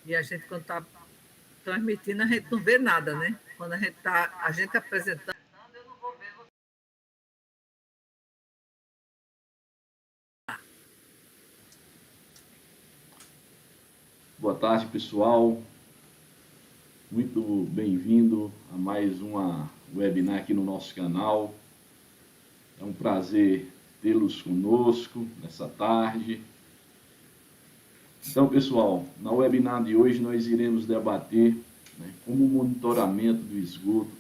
E a gente, quando está transmitindo, a gente não vê nada, né? Quando a gente apresentando, eu não vou ver. Boa tarde, pessoal. Muito bem-vindo a mais uma webinar aqui no nosso canal. É um prazer tê-los conosco nessa tarde. Então, pessoal, na webinar de hoje nós iremos debater, como o monitoramento do esgoto,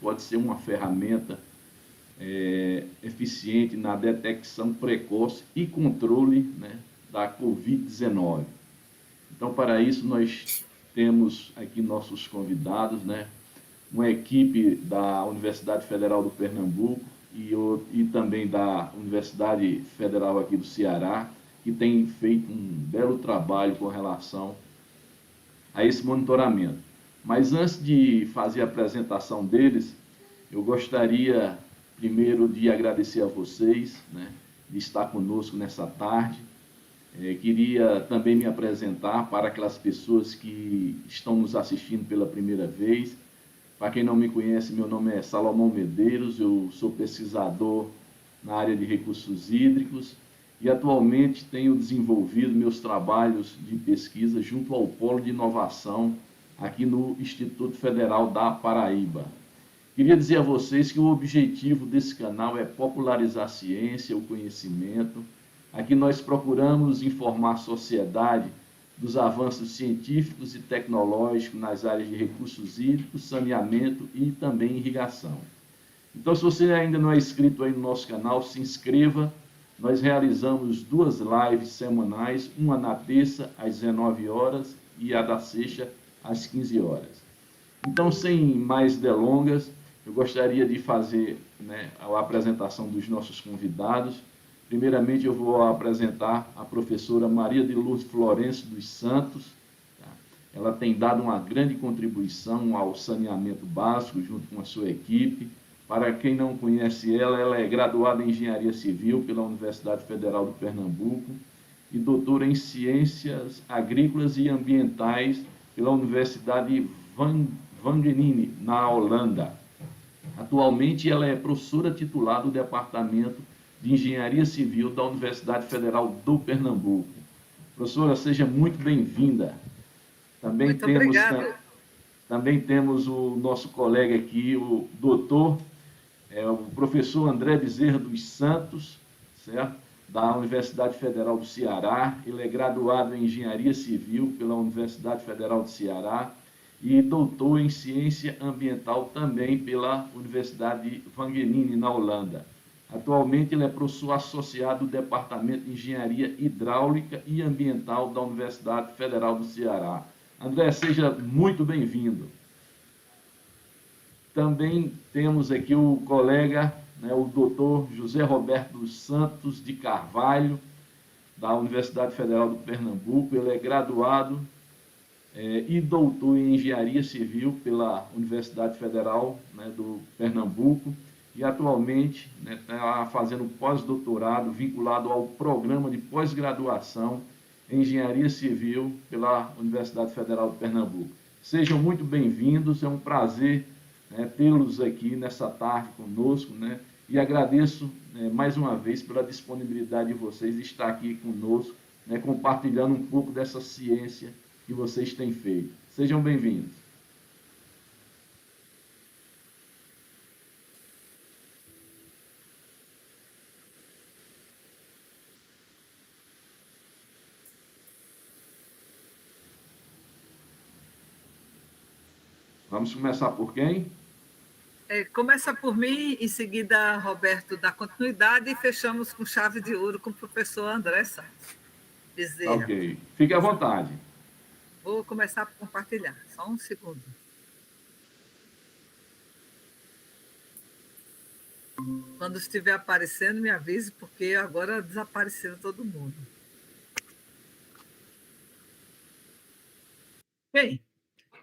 pode ser uma ferramenta eficiente na detecção precoce e controle, da Covid-19. Então, para isso, nós temos aqui nossos convidados, uma equipe da Universidade Federal do Pernambuco e também da Universidade Federal aqui do Ceará, que tem feito um belo trabalho com relação a esse monitoramento. Mas antes de fazer a apresentação deles, eu gostaria primeiro de agradecer a vocês, de estar conosco nessa tarde. Queria também me apresentar para aquelas pessoas que estão nos assistindo pela primeira vez. Para quem não me conhece, meu nome é Salomão Medeiros, eu sou pesquisador na área de recursos hídricos e atualmente tenho desenvolvido meus trabalhos de pesquisa junto ao Polo de Inovação aqui no Instituto Federal da Paraíba. Queria dizer a vocês que o objetivo desse canal é popularizar a ciência, o conhecimento. Aqui nós procuramos informar a sociedade dos avanços científicos e tecnológicos nas áreas de recursos hídricos, saneamento e também irrigação. Então, se você ainda não é inscrito aí no nosso canal, se inscreva. Nós realizamos 2 lives semanais, uma na terça às 19 horas e a da sexta às 15 horas. Então, sem mais delongas, eu gostaria de fazer a apresentação dos nossos convidados. Primeiramente, eu vou apresentar a professora Maria de Lourdes Florencio dos Santos. Tá? Ela tem dado uma grande contribuição ao saneamento básico, junto com a sua equipe. Para quem não conhece ela é graduada em Engenharia Civil pela Universidade Federal do Pernambuco e doutora em Ciências Agrícolas e Ambientais pela Universidade Wageningen, na Holanda. Atualmente, ela é professora titular do Departamento de Engenharia Civil da Universidade Federal do Pernambuco. Professora, seja muito bem-vinda. Também Muito temos, obrigada. também temos o nosso colega aqui, o doutor, o professor André Bezerra dos Santos, certo? Da Universidade Federal do Ceará. Ele é graduado em Engenharia Civil pela Universidade Federal do Ceará e doutor em Ciência Ambiental também pela Universidade Wageningen, na Holanda. Atualmente, ele é professor associado do Departamento de Engenharia Hidráulica e Ambiental da Universidade Federal do Ceará. André, seja muito bem-vindo. Também temos aqui o colega, o doutor José Roberto dos Santos de Carvalho, da Universidade Federal do Pernambuco. Ele é graduado e doutor em Engenharia Civil pela Universidade Federal do Pernambuco e atualmente está fazendo pós-doutorado vinculado ao programa de pós-graduação em Engenharia Civil pela Universidade Federal do Pernambuco. Sejam muito bem-vindos, é um prazer tê-los aqui nessa tarde conosco, e agradeço mais uma vez pela disponibilidade de vocês de estar aqui conosco, compartilhando um pouco dessa ciência que vocês têm feito. Sejam bem-vindos. Vamos começar por quem? Começa por mim, em seguida, Roberto dá continuidade e fechamos com chave de ouro com o professor André Santos Tá Bezerra. ok. Fique à vontade. Vou começar a compartilhar, só um segundo. Quando estiver aparecendo, me avise, porque agora desapareceram todo mundo. Bem,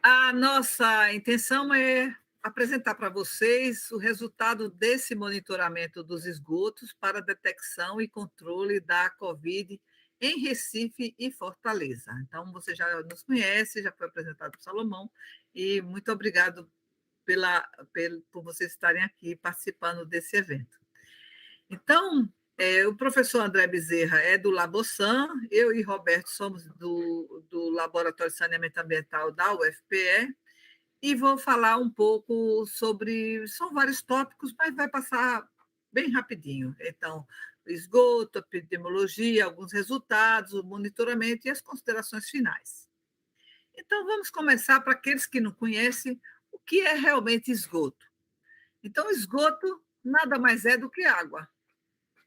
a nossa intenção é apresentar para vocês o resultado desse monitoramento dos esgotos para detecção e controle da Covid-19 em Recife e Fortaleza. Então, você já nos conhece, já foi apresentado por Salomão, e muito obrigado por vocês estarem aqui participando desse evento. Então, o professor André Bezerra é do Labosan, eu e Roberto somos do Laboratório de Saneamento Ambiental da UFPE, e vou falar um pouco sobre. São vários tópicos, mas vai passar bem rapidinho. Então, esgoto, epidemiologia, alguns resultados, o monitoramento e as considerações finais. Então, vamos começar para aqueles que não conhecem o que é realmente esgoto. Então, esgoto nada mais é do que água.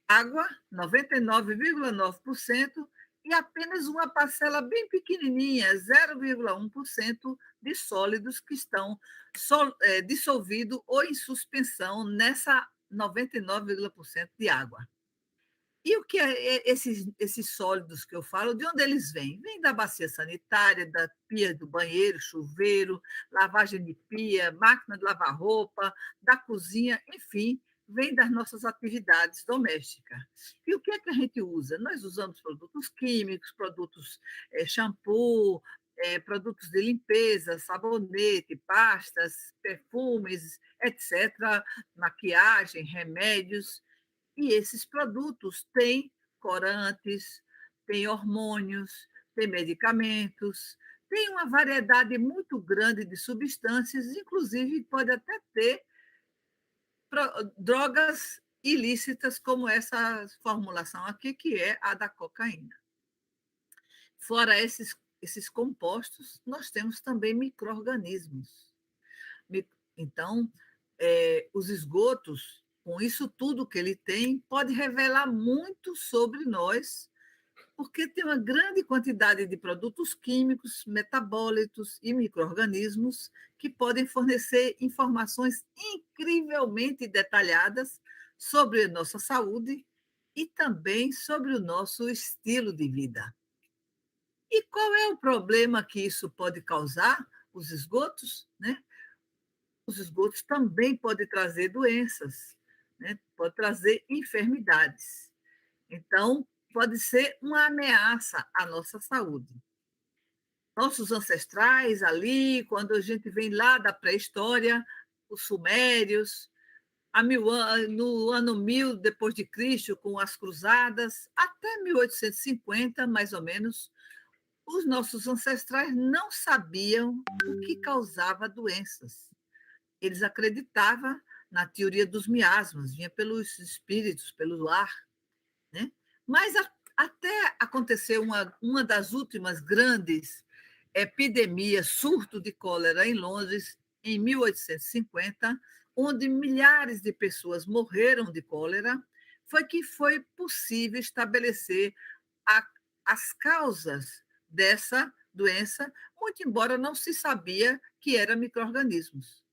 Água, 99,9%, e apenas uma parcela bem pequenininha, 0,1%, de sólidos que estão dissolvidos ou em suspensão nessa 99,% de água. E o que é esses sólidos que eu falo? De onde eles vêm? Vêm da bacia sanitária, da pia do banheiro, chuveiro, lavagem de pia, máquina de lavar roupa, da cozinha, enfim, vem das nossas atividades domésticas. E o que é que a gente usa? Nós usamos produtos químicos, produtos shampoo, produtos de limpeza, sabonete, pastas, perfumes, etc., maquiagem, remédios. E esses produtos têm corantes, têm hormônios, têm medicamentos, tem uma variedade muito grande de substâncias, inclusive pode até ter drogas ilícitas, como essa formulação aqui, que é a da cocaína. Fora esses compostos, nós temos também micro-organismos. Então, os esgotos, com isso tudo que ele tem, pode revelar muito sobre nós, porque tem uma grande quantidade de produtos químicos, metabólitos e micro-organismos que podem fornecer informações incrivelmente detalhadas sobre a nossa saúde e também sobre o nosso estilo de vida. E qual é o problema que isso pode causar, os esgotos, né? Os esgotos também podem trazer doenças, né? Pode trazer enfermidades. Então, pode ser uma ameaça à nossa saúde. Nossos ancestrais ali, quando a gente vem lá da pré-história, os sumérios, no ano 1000 depois de Cristo, com as cruzadas, até 1850, mais ou menos, os nossos ancestrais não sabiam o que causava doenças. Eles acreditavam na teoria dos miasmas, vinha pelos espíritos, pelo ar, né? Mas até aconteceu uma das últimas grandes epidemias, surto de cólera em Londres, em 1850, onde milhares de pessoas morreram de cólera, foi que foi possível estabelecer a, as causas dessa doença, muito embora não se sabia que eram micro-organismos.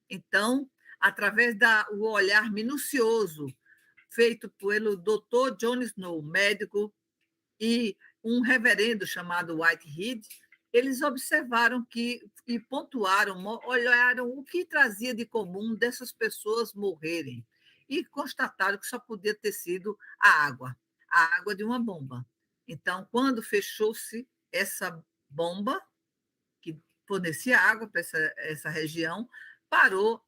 Então, através do olhar minucioso feito pelo Dr. John Snow, médico, e um reverendo chamado Whitehead, eles observaram e pontuaram, olharam o que trazia de comum dessas pessoas morrerem e constataram que só podia ter sido a água de uma bomba. Então, quando fechou-se essa bomba, que fornecia água para essa região, parou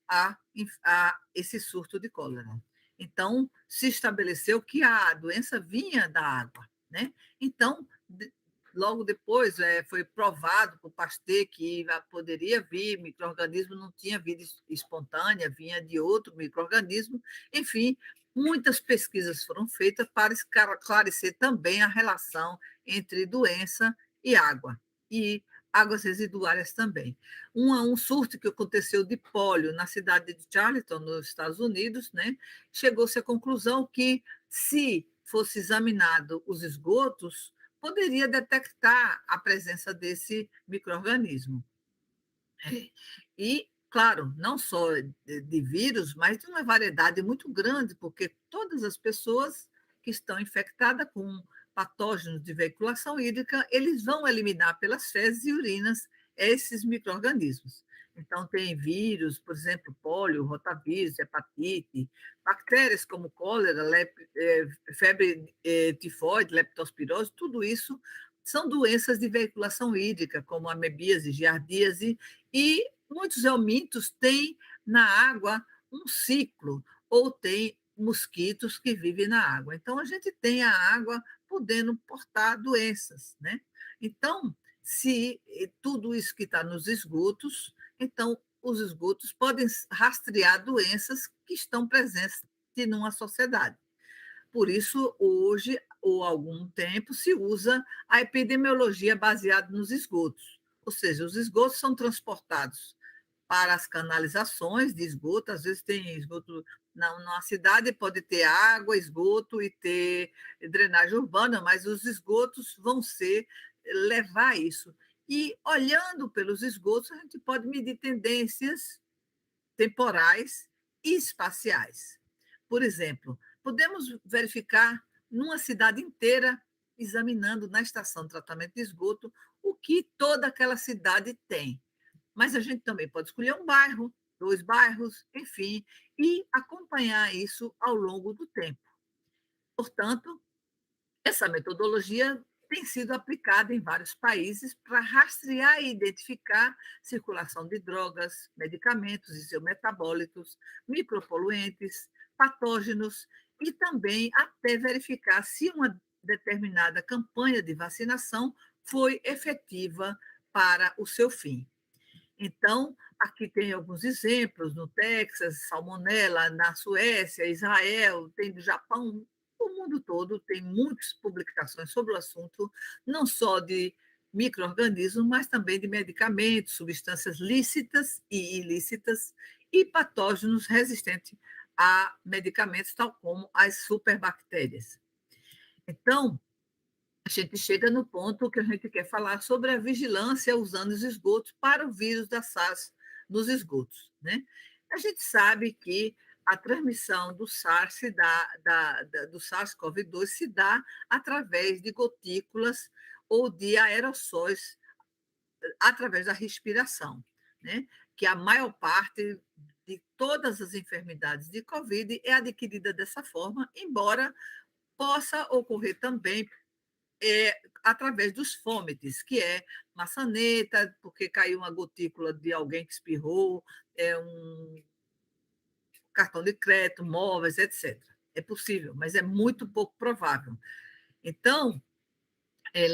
esse surto de cólera. Então, se estabeleceu que a doença vinha da água, né? Então, logo depois foi provado por Pasteur que poderia vir micro-organismo, não tinha vida espontânea, vinha de outro micro-organismo. Enfim, muitas pesquisas foram feitas para esclarecer também a relação entre doença e água. E águas residuárias também. Um surto que aconteceu de pólio na cidade de Charleston, nos Estados Unidos, né, chegou-se à conclusão que, se fosse examinado os esgotos, poderia detectar a presença desse micro-organismo. E, claro, não só de vírus, mas de uma variedade muito grande, porque todas as pessoas que estão infectadas com patógenos de veiculação hídrica, eles vão eliminar pelas fezes e urinas esses micro-organismos. Então, tem vírus, por exemplo, pólio, rotavírus, hepatite, bactérias como cólera, febre tifoide, leptospirose, tudo isso são doenças de veiculação hídrica, como amebíase, giardíase, e muitos eumintos têm na água um ciclo, ou tem mosquitos que vivem na água. Então, a gente tem a água podendo portar doenças, né? Então, se tudo isso que está nos esgotos, então os esgotos podem rastrear doenças que estão presentes numa sociedade. Por isso, hoje, ou há algum tempo, se usa a epidemiologia baseada nos esgotos. Ou seja, os esgotos são transportados para as canalizações de esgoto, às vezes tem esgoto numa cidade, pode ter água, esgoto e ter drenagem urbana, mas os esgotos vão ser levar isso. E olhando pelos esgotos, a gente pode medir tendências temporais e espaciais. Por exemplo, podemos verificar numa cidade inteira, examinando na estação de tratamento de esgoto, o que toda aquela cidade tem. Mas a gente também pode escolher um bairro, 2 bairros, enfim, e acompanhar isso ao longo do tempo. Portanto, essa metodologia tem sido aplicada em vários países para rastrear e identificar circulação de drogas, medicamentos e seus metabólitos, micropoluentes, patógenos e também até verificar se uma determinada campanha de vacinação foi efetiva para o seu fim. Então, aqui tem alguns exemplos no Texas, salmonela, na Suécia, Israel, tem do Japão, o mundo todo tem muitas publicações sobre o assunto, não só de micro-organismos, mas também de medicamentos, substâncias lícitas e ilícitas e patógenos resistentes a medicamentos, tal como as superbactérias. Então, a gente chega no ponto que a gente quer falar sobre a vigilância usando os esgotos para o vírus da SARS nos esgotos, né? A gente sabe que a transmissão do SARS do SARS-CoV-2 se dá através de gotículas ou de aerossóis através da respiração, né? Que a maior parte de todas as enfermidades de Covid é adquirida dessa forma, embora possa ocorrer também através dos fômites, que é maçaneta, porque caiu uma gotícula de alguém que espirrou, um cartão de crédito, móveis, etc. É possível, mas é muito pouco provável. Então,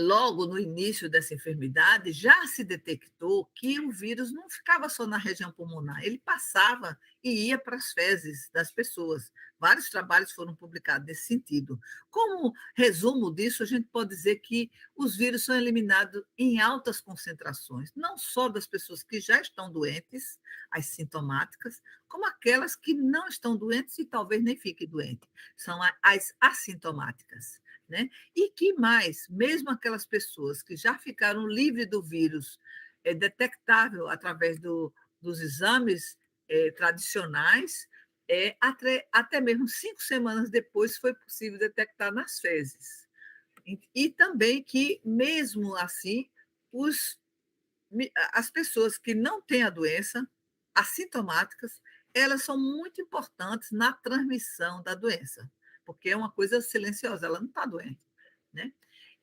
logo no início dessa enfermidade, já se detectou que o vírus não ficava só na região pulmonar, ele passava e ia para as fezes das pessoas. Vários trabalhos foram publicados nesse sentido. Como resumo disso, a gente pode dizer que os vírus são eliminados em altas concentrações, não só das pessoas que já estão doentes, as sintomáticas, como aquelas que não estão doentes e talvez nem fiquem doentes, são as assintomáticas, né? E que mais, mesmo aquelas pessoas que já ficaram livres do vírus, detectável através dos exames tradicionais, até mesmo 5 semanas depois foi possível detectar nas fezes. E também que, mesmo assim, as pessoas que não têm a doença, assintomáticas, elas são muito importantes na transmissão da doença, porque é uma coisa silenciosa, ela não está doente, né?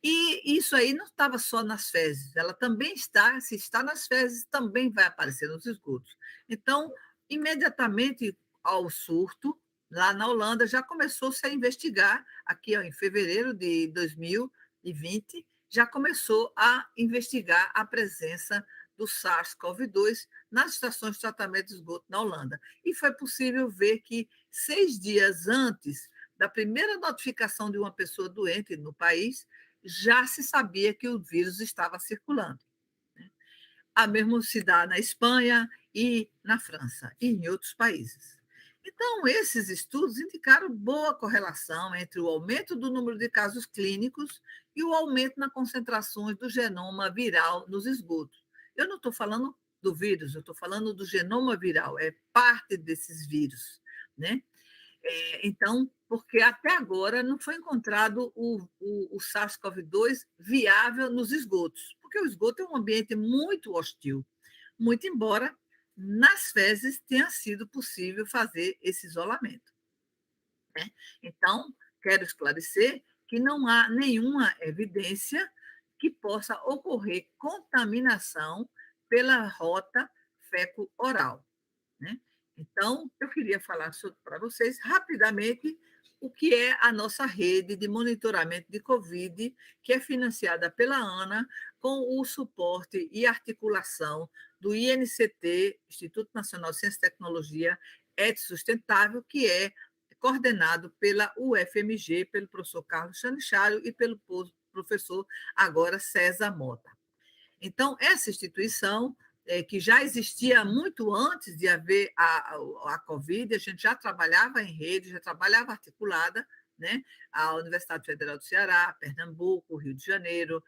E isso aí não estava só nas fezes, ela também está, se está nas fezes, também vai aparecer nos esgotos. Então, imediatamente ao surto, lá na Holanda, já começou-se a investigar, aqui ó, em fevereiro de 2020, já começou a investigar a presença do SARS-CoV-2 nas estações de tratamento de esgoto na Holanda. E foi possível ver que 6 dias antes da primeira notificação de uma pessoa doente no país, já se sabia que o vírus estava circulando. A mesma se dá na Espanha e na França e em outros países. Então, esses estudos indicaram boa correlação entre o aumento do número de casos clínicos e o aumento nas concentrações do genoma viral nos esgotos. Eu não estou falando do vírus, eu estou falando do genoma viral, é parte desses vírus, né? Então, porque até agora não foi encontrado o SARS-CoV-2 viável nos esgotos, porque o esgoto é um ambiente muito hostil, muito embora nas fezes tenha sido possível fazer esse isolamento, né? Então, quero esclarecer que não há nenhuma evidência que possa ocorrer contaminação pela rota feco-oral, né? Então, eu queria falar para vocês rapidamente o que é a nossa rede de monitoramento de Covid, que é financiada pela ANA, com o suporte e articulação do INCT, Instituto Nacional de Ciência e Tecnologia ET Sustentável, que é coordenado pela UFMG, pelo professor Carlos Chanichalio e pelo professor agora César Mota. Então, essa instituição, que já existia muito antes de haver a Covid, a gente já trabalhava em rede, já trabalhava articulada, né? A Universidade Federal do Ceará, Pernambuco, Rio de Janeiro,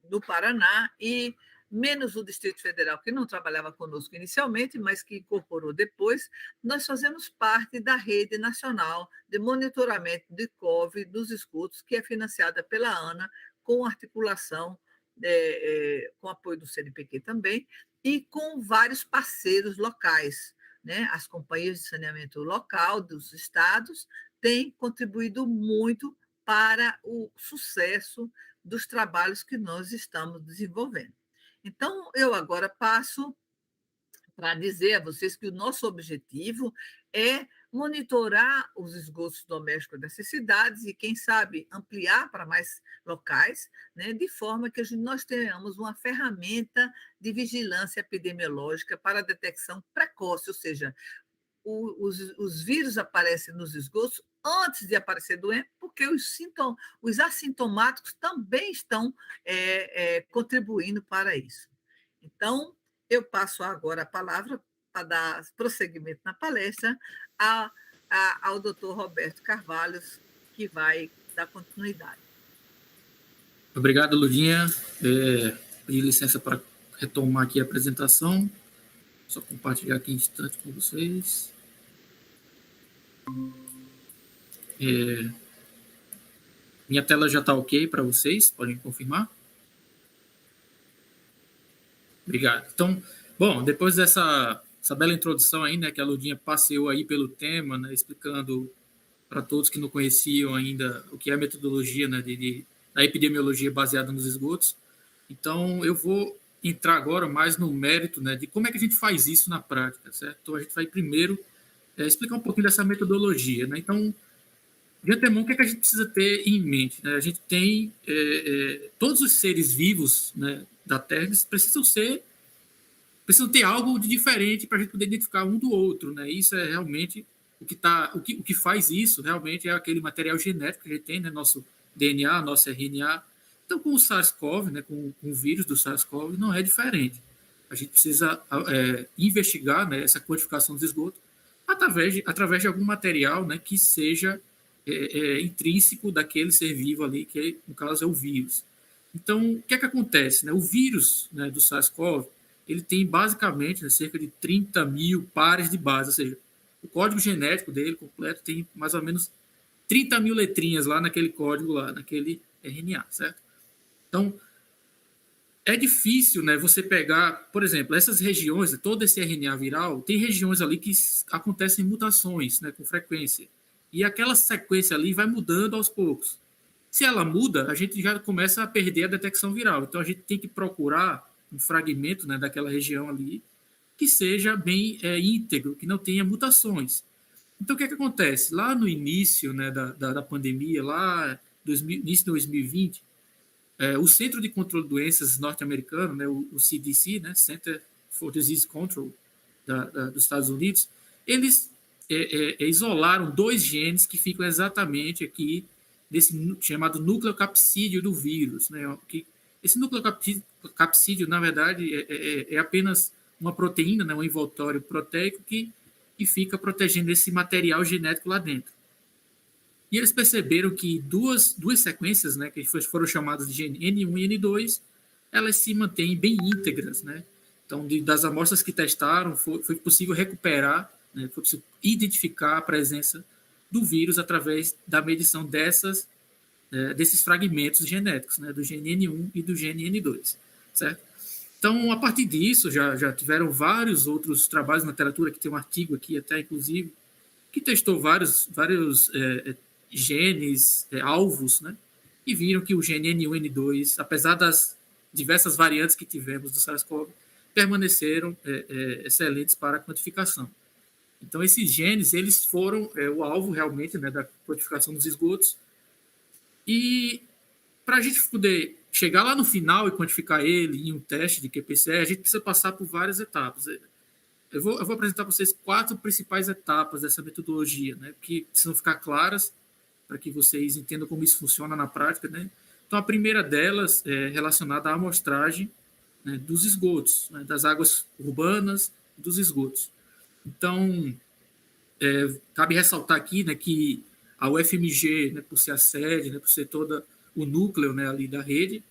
no Paraná, e menos o Distrito Federal, que não trabalhava conosco inicialmente, mas que incorporou depois, nós fazemos parte da rede nacional de monitoramento de COVID dos esgotos, que é financiada pela ANA, com articulação com apoio do CNPq também, e com vários parceiros locais, né? As companhias de saneamento local dos estados têm contribuído muito para o sucesso dos trabalhos que nós estamos desenvolvendo. Então, eu agora passo para dizer a vocês que o nosso objetivo é monitorar os esgotos domésticos dessas cidades e, quem sabe, ampliar para mais locais, né, de forma que nós tenhamos uma ferramenta de vigilância epidemiológica para a detecção precoce, ou seja, os vírus aparecem nos esgotos antes de aparecer doença, porque os assintomáticos também estão contribuindo para isso. Então, eu passo agora a palavra para dar prosseguimento na palestra ao doutor Roberto Carvalho, que vai dar continuidade. Obrigado, Ludinha. Pedir licença para retomar aqui a apresentação. Só compartilhar aqui um instante com vocês. Minha tela já está ok para vocês? Podem confirmar? Obrigado. Então, bom, depois dessa bela introdução aí, né, que a Ludinha passeou aí pelo tema, né, explicando para todos que não conheciam ainda o que é a metodologia, né, da epidemiologia baseada nos esgotos. Então, eu vou entrar agora mais no mérito, né, de como é que a gente faz isso na prática, certo? Então, a gente vai primeiro explicar um pouquinho dessa metodologia, né? Então, de antemão, o que é que a gente precisa ter em mente, né? A gente tem todos os seres vivos, né, da Terra, eles precisam ter algo de diferente para a gente poder identificar um do outro, né? Isso é realmente o que faz isso realmente é aquele material genético que a gente tem, né? Nosso DNA, nosso RNA. Então, com o SARS-CoV, né? Com o vírus do SARS-CoV, não é diferente. A gente precisa investigar, né, essa quantificação dos esgotos através de algum material, né, que seja intrínseco daquele ser vivo ali, que no caso é o vírus. Então, o que é que acontece, né? O vírus, né, do SARS-CoV, ele tem basicamente, né, cerca de 30 mil pares de base, ou seja, o código genético dele completo tem mais ou menos 30 mil letrinhas lá naquele código, lá naquele RNA, certo? Então, é difícil, né, você pegar, por exemplo, essas regiões, todo esse RNA viral, tem regiões ali que acontecem mutações, né, com frequência. E aquela sequência ali vai mudando aos poucos. Se ela muda, a gente já começa a perder a detecção viral. Então, a gente tem que procurar um fragmento, né, daquela região ali que seja bem íntegro, que não tenha mutações. Então, o que é que acontece? Lá no início, né, da pandemia, lá início de 2020, o Centro de Controle de Doenças norte-americano, né, o CDC, né, Center for Disease Control dos Estados Unidos, eles isolaram 2 genes que ficam exatamente aqui nesse chamado nucleocapsídeo do vírus, né? Esse nucleocapsídeo, na verdade, é apenas uma proteína, né? Um envoltório proteico que fica protegendo esse material genético lá dentro. E eles perceberam que duas sequências, né, que foram chamadas de gene N1 e N2, elas se mantêm bem íntegras, né? Então, das amostras que testaram, foi possível recuperar, né, foi possível identificar a presença do vírus através da medição desses fragmentos genéticos, né, do gene N1 e do gene N2, certo? Então, a partir disso, já tiveram vários outros trabalhos na literatura, que tem um artigo aqui até, inclusive, que testou vários genes, alvos, né? E viram que o gene N1 e N2, apesar das diversas variantes que tivemos do SARS-CoV, permaneceram excelentes para a quantificação. Então, esses genes, eles foram o alvo realmente, né, da quantificação dos esgotos. E para a gente poder chegar lá no final e quantificar ele em um teste de qPCR, a gente precisa passar por várias etapas. Eu vou apresentar para vocês 4 principais etapas dessa metodologia, né, que precisam ficar claras para que vocês entendam como isso funciona na prática, né? Então, a primeira delas é relacionada à amostragem, né, dos esgotos, né, das águas urbanas e dos esgotos. Então, cabe ressaltar aqui, né, que a UFMG, né, por ser a sede, né, por ser todo o núcleo, né, ali da rede,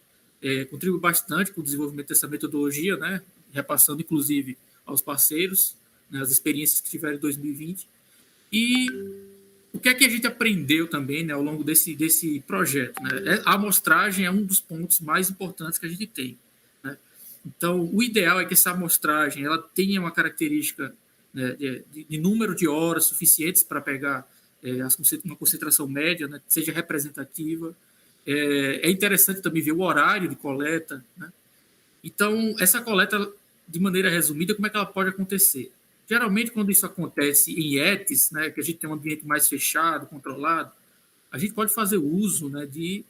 contribui bastante com o desenvolvimento dessa metodologia, né, repassando, inclusive, aos parceiros, né, as experiências que tiveram em 2020. E o que é que a gente aprendeu também, né, ao longo desse projeto? Né? A amostragem é um dos pontos mais importantes que a gente tem. Né? Então, o ideal é que essa amostragem ela tenha uma característica, né, de número de horas suficientes para pegar uma concentração média, né, que seja representativa. É interessante também ver o horário de coleta. Né? Então, essa coleta, de maneira resumida, como é que ela pode acontecer? Geralmente, quando isso acontece em ETs, né, que a gente tem um ambiente mais fechado, controlado, a gente pode fazer uso, né, de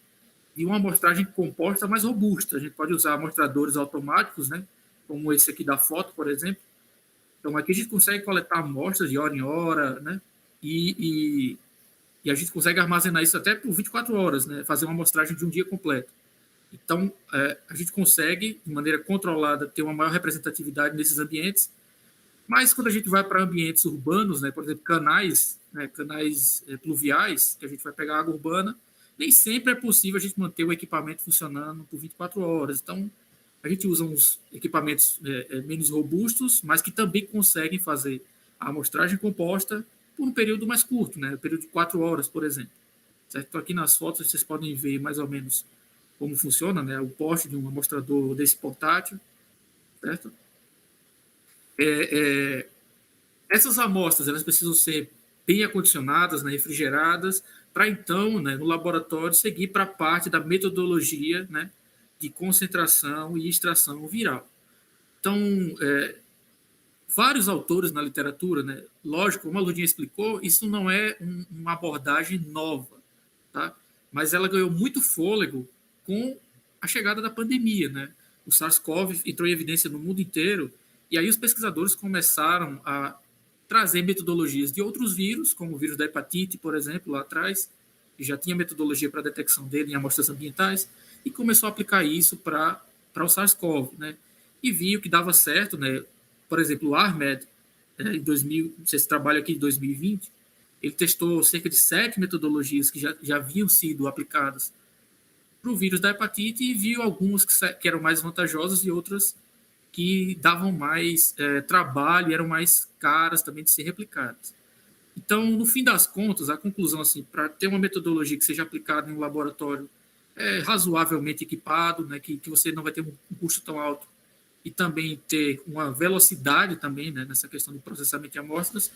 uma amostragem composta mais robusta. A gente pode usar amostradores automáticos, né, como esse aqui da foto, por exemplo. Então, aqui a gente consegue coletar amostras de hora em hora, né, e a gente consegue armazenar isso até por 24 horas, né, fazer uma amostragem de um dia completo. Então, a gente consegue, de maneira controlada, ter uma maior representatividade nesses ambientes. Mas quando a gente vai para ambientes urbanos, né, por exemplo, canais pluviais, que a gente vai pegar água urbana, nem sempre é possível a gente manter o equipamento funcionando por 24 horas. Então, a gente usa uns equipamentos menos robustos, mas que também conseguem fazer a amostragem composta por um período mais curto, né, um período de 4 horas, por exemplo. Certo? Então, aqui nas fotos vocês podem ver mais ou menos como funciona, né, o poste de um amostrador desse portátil, certo? Essas amostras elas precisam ser bem acondicionadas, né, refrigeradas, para então, né, no laboratório, seguir para a parte da metodologia, né, de concentração e extração viral. Então, vários autores na literatura, né, lógico, como a Ludinha explicou, isso não é uma abordagem nova, tá? Mas ela ganhou muito fôlego com a chegada da pandemia, né? O SARS-CoV entrou em evidência no mundo inteiro. E aí os pesquisadores começaram a trazer metodologias de outros vírus, como o vírus da hepatite, por exemplo, lá atrás, que já tinha metodologia para a detecção dele em amostras ambientais, e começou a aplicar isso para o SARS-CoV, né? E viu que dava certo, né? Por exemplo, o ARMED, em 2000, esse trabalho aqui de 2020, ele testou cerca de 7 metodologias que já haviam sido aplicadas para o vírus da hepatite e viu algumas que eram mais vantajosas e outras que davam mais trabalho e eram mais caras também de ser replicadas. Então, no fim das contas, a conclusão, assim, para ter uma metodologia que seja aplicada em um laboratório razoavelmente equipado, né, que você não vai ter um custo tão alto e também ter uma velocidade também, né, nessa questão do processamento de amostras,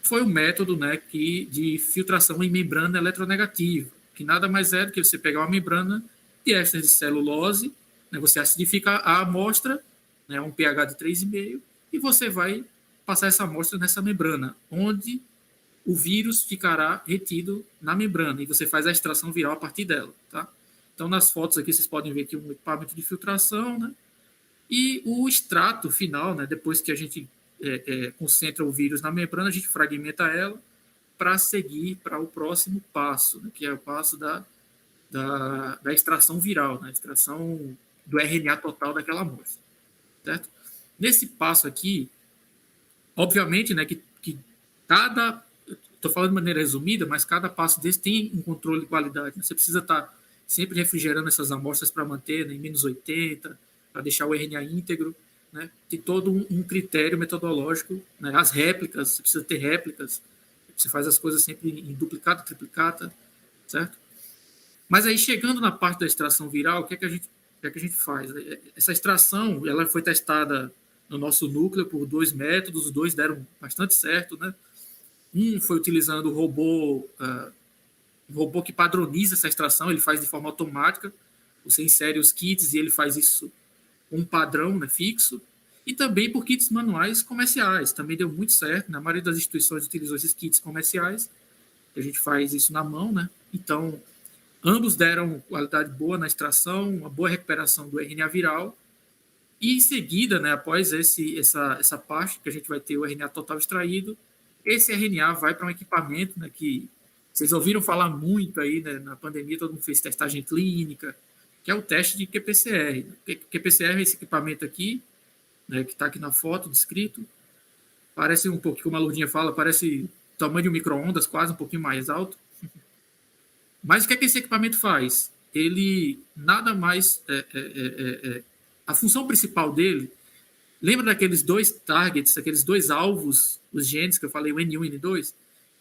foi o método, né, de filtração em membrana eletronegativa, que nada mais é do que você pegar uma membrana de éster de celulose, né, você acidifica a amostra, né, um pH de 3,5, e você vai passar essa amostra nessa membrana, onde o vírus ficará retido na membrana, e você faz a extração viral a partir dela. Tá? Então, nas fotos aqui, vocês podem ver aqui um equipamento de filtração, né, e o extrato final, né, depois que a gente concentra o vírus na membrana, a gente fragmenta ela para seguir para o próximo passo, né, que é o passo da extração viral, né, a extração do RNA total daquela amostra. Certo? Nesse passo aqui, obviamente, né, que cada... Estou falando de maneira resumida, mas cada passo desse tem um controle de qualidade. Né? Você precisa estar sempre refrigerando essas amostras para manter, né, em menos 80, para deixar o RNA íntegro. Né? Tem todo um critério metodológico. Né? As réplicas, você precisa ter réplicas. Você faz as coisas sempre em duplicata, triplicata, certo? Mas aí, chegando na parte da extração viral, o que é que a gente que é que a gente faz? Essa extração, ela foi testada no nosso núcleo por 2 métodos, os 2 deram bastante certo, né? Um foi utilizando o robô, um robô que padroniza essa extração, ele faz de forma automática, você insere os kits e ele faz isso com um padrão, né, fixo, e também por kits manuais comerciais, também deu muito certo, né? A maioria das instituições utilizou esses kits comerciais, que a gente faz isso na mão, né? Então, ambos deram qualidade boa na extração, uma boa recuperação do RNA viral, e em seguida, né, após essa parte que a gente vai ter o RNA total extraído, esse RNA vai para um equipamento, né, que vocês ouviram falar muito aí, né, na pandemia, todo mundo fez testagem clínica, que é o teste de qPCR. qPCR é esse equipamento aqui, né, que está aqui na foto descrito, parece um pouquinho, como a Lourdinha fala, parece o tamanho de um micro-ondas, quase um pouquinho mais alto. Mas o que é que esse equipamento faz? Ele nada mais... a função principal dele, lembra daqueles 2 targets, aqueles 2 alvos, os genes que eu falei, o N1 e N2?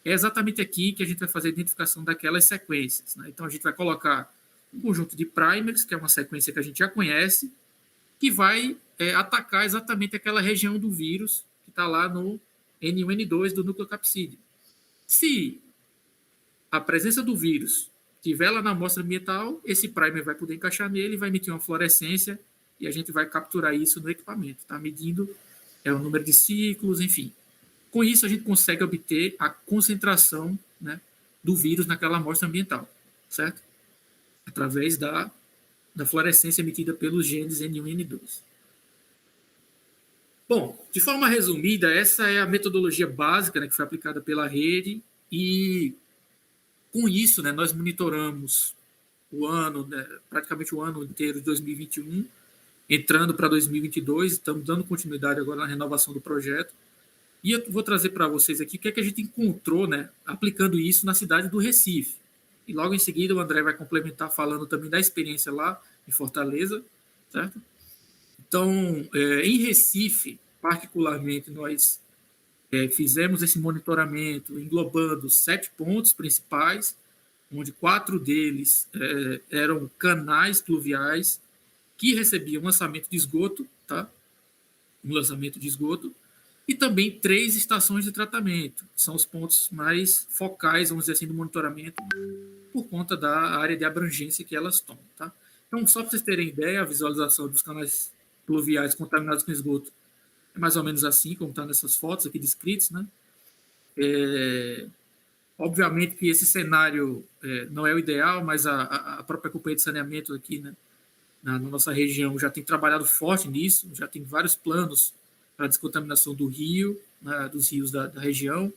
É exatamente aqui que a gente vai fazer a identificação daquelas sequências, né? Então, a gente vai colocar um conjunto de primers, que é uma sequência que a gente já conhece, que vai atacar exatamente aquela região do vírus que está lá no N1 e N2 do nucleocapsídeo. Se a presença do vírus estiver lá na amostra ambiental, esse primer vai poder encaixar nele, vai emitir uma fluorescência e a gente vai capturar isso no equipamento. Está medindo o número de ciclos, enfim. Com isso, a gente consegue obter a concentração, né, do vírus naquela amostra ambiental, certo? Através da fluorescência emitida pelos genes N1 e N2. Bom, de forma resumida, essa é a metodologia básica, né, que foi aplicada pela rede, e com isso, né, nós monitoramos o ano, né, praticamente o ano inteiro de 2021, entrando para 2022, estamos dando continuidade agora na renovação do projeto. E eu vou trazer para vocês aqui o que é que a gente encontrou, né, aplicando isso na cidade do Recife. E logo em seguida o André vai complementar falando também da experiência lá em Fortaleza, certo? Então, em Recife, particularmente, nós fizemos esse monitoramento englobando 7 pontos principais, onde 4 deles eram canais pluviais que recebiam lançamento de esgoto, tá? Um lançamento de esgoto, e também 3 estações de tratamento, que são os pontos mais focais, vamos dizer assim, do monitoramento, por conta da área de abrangência que elas tomam, tá? Então, só para vocês terem ideia, a visualização dos canais pluviais contaminados com esgoto é mais ou menos assim, como está nessas fotos aqui descritas, né? Obviamente que esse cenário não é o ideal, mas a própria companhia de saneamento aqui, né, na nossa região já tem trabalhado forte nisso, já tem vários planos para a descontaminação do rio, né, dos rios da região,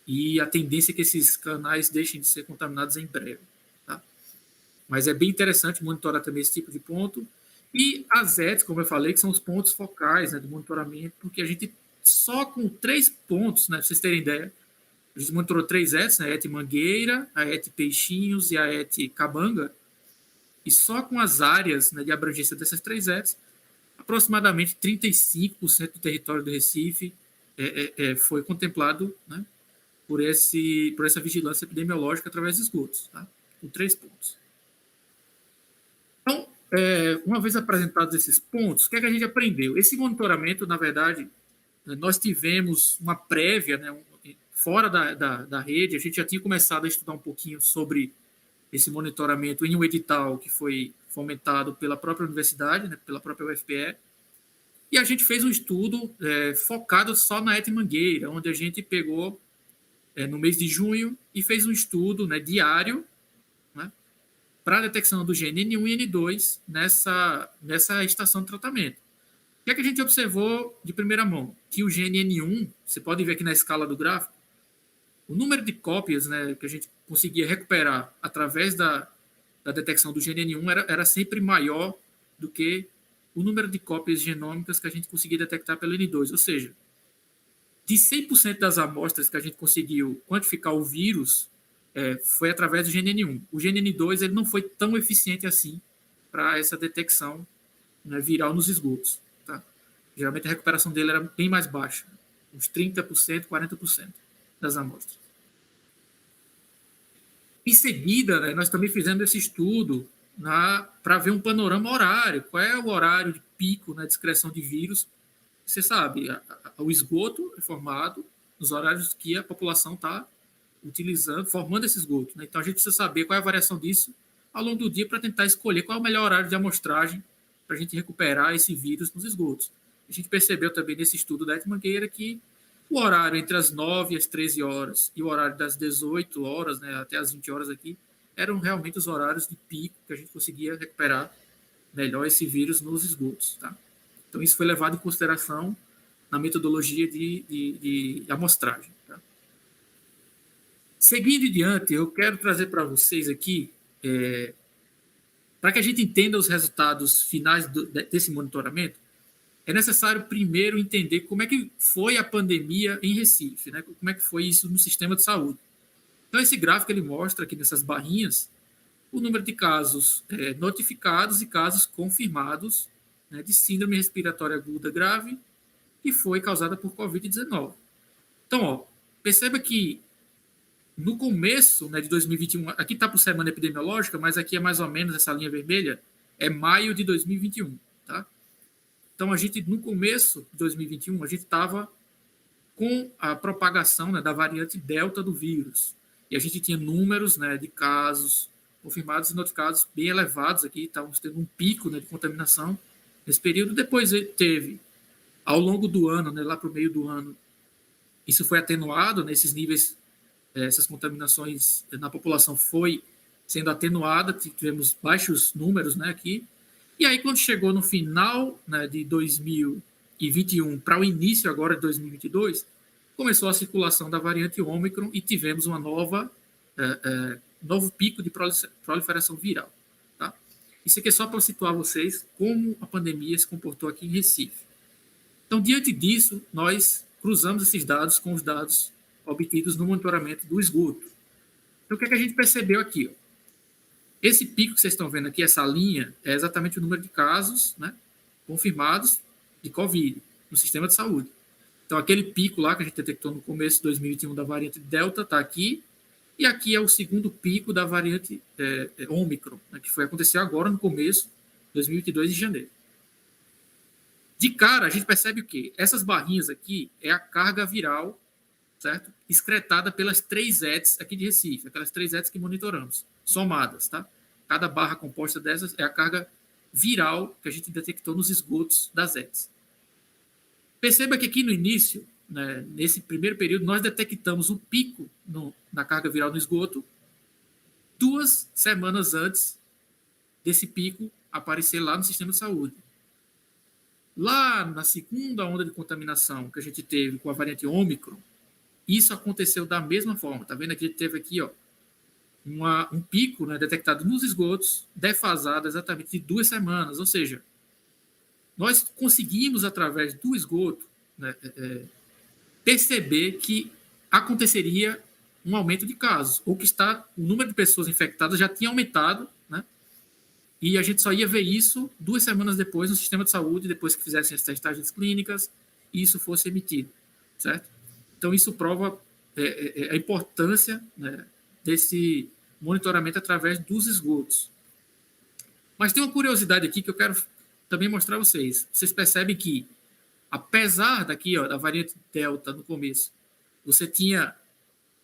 e a tendência é que esses canais deixem de ser contaminados em breve. Tá? Mas é bem interessante monitorar também esse tipo de ponto. E as ETs, como eu falei, que são os pontos focais, né, do monitoramento, porque a gente só com 3 pontos, né, para vocês terem ideia, a gente monitorou 3 ETs, né, a ET Mangueira, a ET Peixinhos e a ET Cabanga, e só com as áreas, né, de abrangência dessas 3 ETs, aproximadamente 35% do território do Recife foi contemplado, né, por essa vigilância epidemiológica através de esgotos, tá? Com 3 pontos. Então, uma vez apresentados esses pontos, o que é que a gente aprendeu? Esse monitoramento, na verdade, nós tivemos uma prévia, né, fora da rede, a gente já tinha começado a estudar um pouquinho sobre esse monitoramento em um edital que foi fomentado pela própria universidade, né, pela própria UFPE, e a gente fez um estudo focado só na ET Mangueira, onde a gente pegou no mês de junho e fez um estudo, né, diário, né, para a detecção do gene N1 e N2 nessa estação de tratamento. O que é que a gente observou de primeira mão? Que o gene N1, você pode ver aqui na escala do gráfico, o número de cópias, né, que a gente conseguia recuperar através da detecção do gene N1 era sempre maior do que o número de cópias genômicas que a gente conseguia detectar pelo N2. Ou seja, de 100% das amostras que a gente conseguiu quantificar o vírus, foi através do gene N1. O gene N2 ele não foi tão eficiente assim para essa detecção, né, viral nos esgotos. Tá? Geralmente a recuperação dele era bem mais baixa, uns 30%, 40% das amostras. Em seguida, né, nós também fizemos esse estudo para ver um panorama horário. Qual é o horário de pico, né, de excreção de vírus? Você sabe, o esgoto é formado nos horários que a população está utilizando, formando esse esgoto. Né? Então, a gente precisa saber qual é a variação disso ao longo do dia para tentar escolher qual é o melhor horário de amostragem para a gente recuperar esse vírus nos esgotos. A gente percebeu também nesse estudo da Edith Mangueira que o horário entre as 9 e as 13 horas e o horário das 18 horas, né, até as 20 horas aqui, eram realmente os horários de pico que a gente conseguia recuperar melhor esse vírus nos esgotos. Tá? Então, isso foi levado em consideração na metodologia de amostragem. Tá? Seguindo adiante, eu quero trazer para vocês aqui, para que a gente entenda os resultados finais desse monitoramento, é necessário primeiro entender como é que foi a pandemia em Recife, né? Como é que foi isso no sistema de saúde. Então, esse gráfico ele mostra aqui nessas barrinhas o número de casos notificados e casos confirmados, né, de síndrome respiratória aguda grave que foi causada por Covid-19. Então, ó, perceba que no começo, né, de 2021, aqui está por semana epidemiológica, mas aqui é mais ou menos essa linha vermelha, é maio de 2021, tá? Então, a gente, no começo de 2021, a gente estava com a propagação, né, da variante Delta do vírus. E a gente tinha números, né, de casos confirmados e notificados bem elevados aqui, estávamos tendo um pico, né, de contaminação nesse período. Depois teve, ao longo do ano, né, lá para o meio do ano, isso foi atenuado, né, esses níveis, essas contaminações na população foi sendo atenuada, tivemos baixos números, né, aqui. E aí, quando chegou no final, né, de 2021 para o início agora de 2022, começou a circulação da variante Ômicron e tivemos uma novo pico de proliferação viral. Tá? Isso aqui é só para situar vocês como a pandemia se comportou aqui em Recife. Então, diante disso, nós cruzamos esses dados com os dados obtidos no monitoramento do esgoto. Então, o que é que a gente percebeu aqui? Ó? Esse pico que vocês estão vendo aqui, essa linha, é exatamente o número de casos, né, confirmados de Covid no sistema de saúde. Então, aquele pico lá que a gente detectou no começo de 2021 da variante Delta está aqui, e aqui é o segundo pico da variante Ômicron, né, que foi acontecer agora no começo de 2022, de janeiro. De cara, a gente percebe o quê? Essas barrinhas aqui é a carga viral, certo? Excretada pelas 3 ETs aqui de Recife, aquelas 3 ETs que monitoramos, somadas, tá? Cada barra composta dessas é a carga viral que a gente detectou nos esgotos das ETs. Perceba que aqui no início, né, nesse primeiro período, nós detectamos um pico na carga viral no esgoto 2 semanas antes desse pico aparecer lá no sistema de saúde. Lá na segunda onda de contaminação que a gente teve com a variante Ômicron, isso aconteceu da mesma forma. Tá vendo que a gente teve aqui, ó, um pico, né, detectado nos esgotos, defasado exatamente de 2 semanas. Ou seja, nós conseguimos, através do esgoto, né, perceber que aconteceria um aumento de casos, ou que o número de pessoas infectadas já tinha aumentado, né, e a gente só ia ver isso 2 semanas depois no sistema de saúde, depois que fizessem as testagens clínicas, e isso fosse emitido, certo? Então, isso prova a importância, né, desse monitoramento através dos esgotos. Mas tem uma curiosidade aqui que eu quero também mostrar a vocês. Vocês percebem que, apesar daqui, ó, da variante Delta no começo, você tinha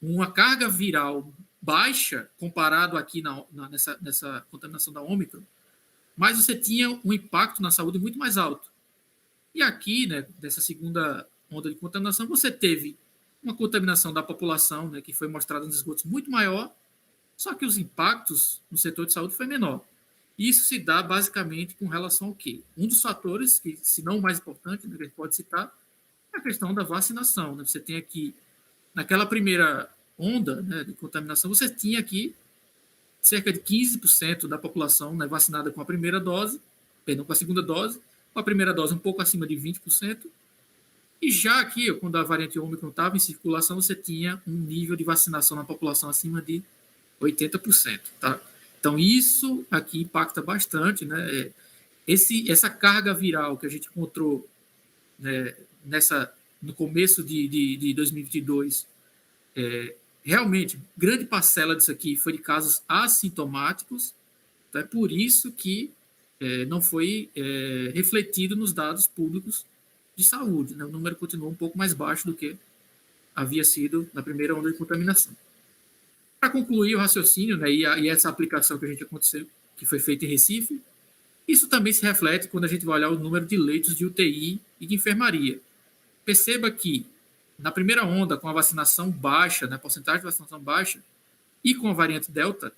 uma carga viral baixa comparado aqui nessa contaminação da Ômicron, mas você tinha um impacto na saúde muito mais alto. E aqui, né, dessa segunda onda de contaminação, você teve uma contaminação da população, né, que foi mostrada nos esgotos muito maior, só que os impactos no setor de saúde foi menor. Isso se dá basicamente com relação ao quê? Um dos fatores, que, se não o mais importante, né, que a gente pode citar, é a questão da vacinação. Né? Você tem aqui, naquela primeira onda, né, de contaminação, você tinha aqui cerca de 15% da população, né, vacinada com a primeira dose, perdão, com a segunda dose, com a primeira dose um pouco acima de 20%, e já aqui, quando a variante Ômicron estava em circulação, você tinha um nível de vacinação na população acima de 80%. Tá? Então, isso aqui impacta bastante, né? Essa carga viral que a gente encontrou, né, no começo de 2022, realmente, grande parcela disso aqui foi de casos assintomáticos, Então, é por isso que não foi refletido nos dados públicos de saúde, né? O número continuou um pouco mais baixo do que havia sido na primeira onda de contaminação. Para concluir o raciocínio, né, e essa aplicação que a gente aconteceu, que foi feita em Recife, isso também se reflete quando a gente vai olhar o número de leitos de UTI e de enfermaria. Perceba que na primeira onda, com a vacinação baixa, né, a porcentagem de vacinação baixa, e com a variante Delta,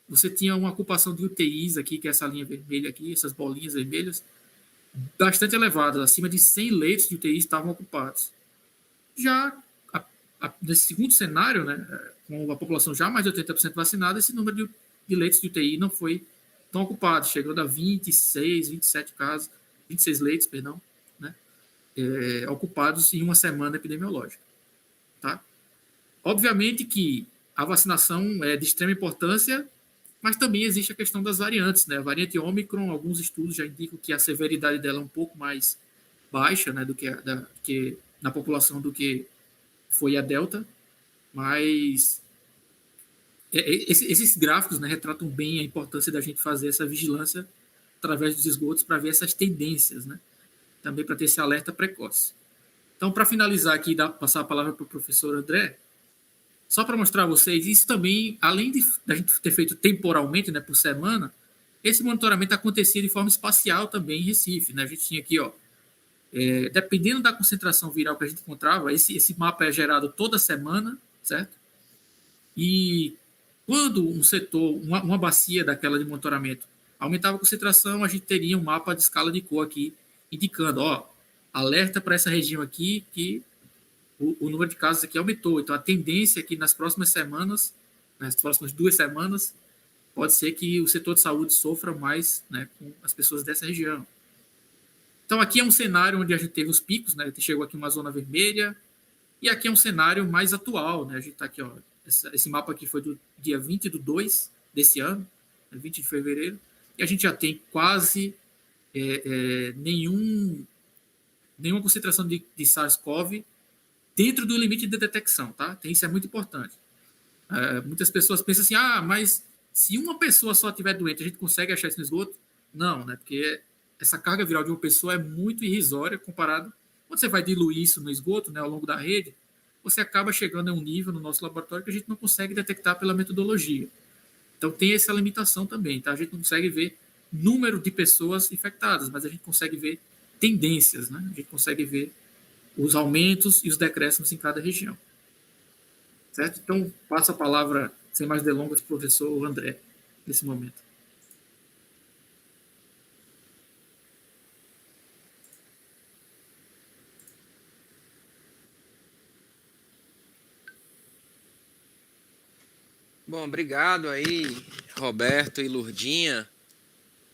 você tinha uma ocupação de UTIs aqui, que é essa linha vermelha aqui, essas bolinhas vermelhas, bastante elevadas, acima de 100 leitos de UTI estavam ocupados. Já nesse segundo cenário, né, com a população já mais de 80% vacinada, esse número de leitos de UTI não foi tão ocupado, chegando a 26, 27 casos, 26 leitos, perdão, né, ocupados em uma semana epidemiológica. Tá? Obviamente que a vacinação é de extrema importância, mas também existe a questão das variantes, né? A variante Ômicron, alguns estudos já indicam que a severidade dela é um pouco mais baixa, né, do que na população do que foi a Delta, mas esses gráficos, né, retratam bem a importância da gente fazer essa vigilância através dos esgotos para ver essas tendências, né? Também para ter esse alerta precoce. Então, para finalizar aqui, passar a palavra para o professor André, só para mostrar a vocês, isso também, além da gente ter feito temporalmente, né, por semana, esse monitoramento acontecia de forma espacial também em Recife, né? A gente tinha aqui, ó, dependendo da concentração viral que a gente encontrava, esse mapa é gerado toda semana, certo? E quando um setor, uma bacia daquela de monitoramento aumentava a concentração, a gente teria um mapa de escala de cor aqui, indicando, ó, alerta para essa região aqui que o número de casos aqui aumentou. Então, a tendência é que nas próximas semanas, nas próximas 2 semanas, pode ser que o setor de saúde sofra mais, né, com as pessoas dessa região. Então, aqui é um cenário onde a gente teve os picos, né? Chegou aqui uma zona vermelha, e aqui é um cenário mais atual, né? A gente está aqui, ó, esse mapa aqui foi do dia 20/2 desse ano, 20 de fevereiro, e a gente já tem quase nenhuma concentração de SARS-CoV dentro do limite de detecção, tá? Isso é muito importante. Muitas pessoas pensam assim, mas se uma pessoa só estiver doente, a gente consegue achar isso no esgoto? Não, né? Porque essa carga viral de uma pessoa é muito irrisória comparado. Quando você vai diluir isso no esgoto, né, ao longo da rede, você acaba chegando a um nível no nosso laboratório que a gente não consegue detectar pela metodologia. Então tem essa limitação também, tá? A gente não consegue ver número de pessoas infectadas, mas a gente consegue ver tendências, né? A gente consegue ver os aumentos e os decréscimos em cada região. Certo? Então, passo a palavra, sem mais delongas, para o professor André, nesse momento. Bom, obrigado aí, Roberto e Lurdinha,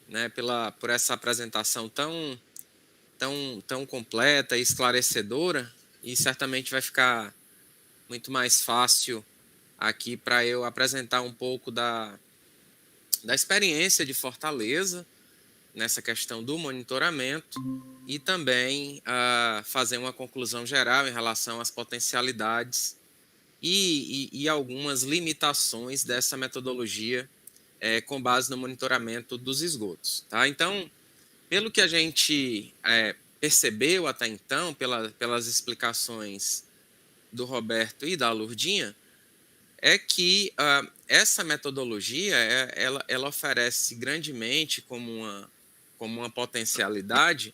né, por essa apresentação tão completa e esclarecedora, e certamente vai ficar muito mais fácil aqui para eu apresentar um pouco da experiência de Fortaleza nessa questão do monitoramento e também fazer uma conclusão geral em relação às potencialidades e algumas limitações dessa metodologia com base no monitoramento dos esgotos. Tá? Então, pelo que a gente percebeu até então, pelas explicações do Roberto e da Lurdinha, é que essa metodologia ela oferece grandemente como uma potencialidade,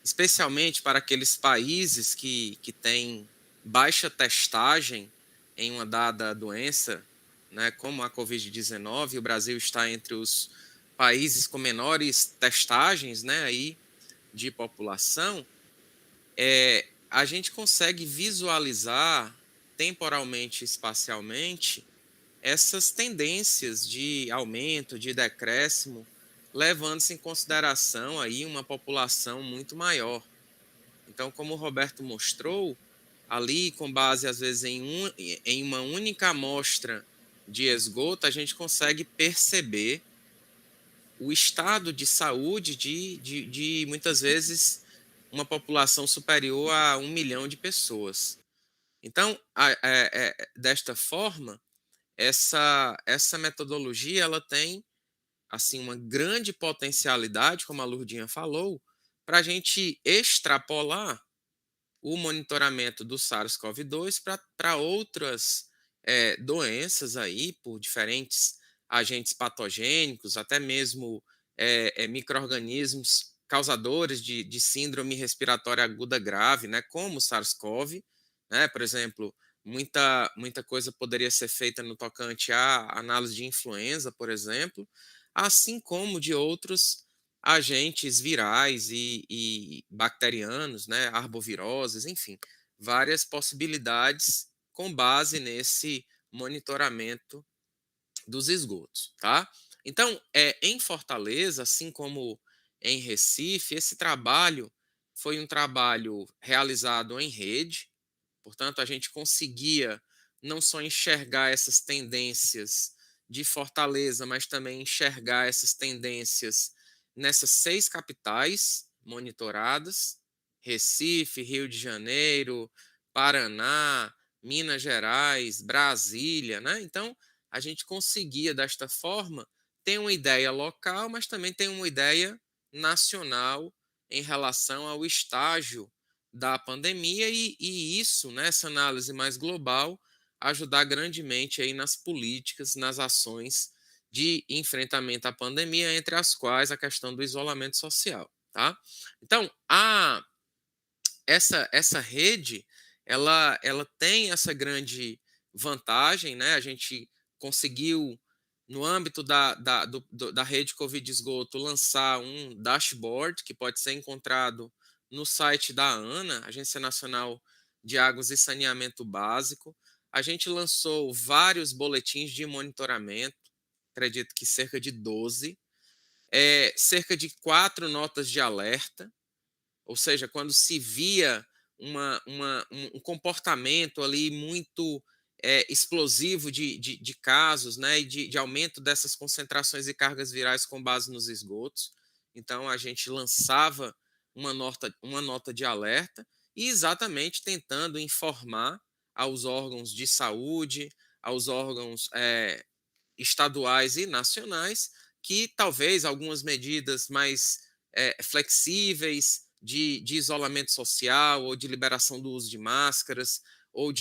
especialmente para aqueles países que têm baixa testagem em uma dada doença, né, como a Covid-19. O Brasil está entre os países com menores testagens, né, aí, de população. A gente consegue visualizar temporalmente e espacialmente essas tendências de aumento, de decréscimo, levando-se em consideração aí uma população muito maior. Então, como o Roberto mostrou, ali com base às vezes em uma única amostra de esgoto, a gente consegue perceber o estado de saúde de muitas vezes uma população superior a 1 milhão de pessoas. Então, desta forma, essa metodologia ela tem assim, uma grande potencialidade, como a Lourdinha falou, para a gente extrapolar o monitoramento do SARS-CoV-2 para outras doenças aí, por diferentes agentes patogênicos, até mesmo micro-organismos causadores de síndrome respiratória aguda grave, né, como o SARS-CoV, né, por exemplo, muita coisa poderia ser feita no tocante à análise de influenza, por exemplo, assim como de outros agentes virais e bacterianos, né, arboviroses, enfim, várias possibilidades com base nesse monitoramento dos esgotos, tá? Então, em Fortaleza, assim como em Recife, esse trabalho foi um trabalho realizado em rede, portanto, a gente conseguia não só enxergar essas tendências de Fortaleza, mas também enxergar essas tendências nessas 6 capitais monitoradas: Recife, Rio de Janeiro, Paraná, Minas Gerais, Brasília, né? Então, a gente conseguia, desta forma, ter uma ideia local, mas também ter uma ideia nacional em relação ao estágio da pandemia e isso, né, essa análise mais global, ajudar grandemente aí nas políticas, nas ações de enfrentamento à pandemia, entre as quais a questão do isolamento social, tá? Então, essa rede, ela tem essa grande vantagem, né? A gente conseguiu, no âmbito da rede Covid Esgoto, lançar um dashboard que pode ser encontrado no site da ANA, Agência Nacional de Águas e Saneamento Básico. A gente lançou vários boletins de monitoramento, acredito que cerca de 12, cerca de 4 notas de alerta, ou seja, quando se via um comportamento ali muito explosivo de casos, né, e de aumento dessas concentrações e cargas virais com base nos esgotos. Então, a gente lançava uma nota de alerta e exatamente tentando informar aos órgãos de saúde, aos órgãos estaduais e nacionais, que talvez algumas medidas mais flexíveis de isolamento social ou de liberação do uso de máscaras ou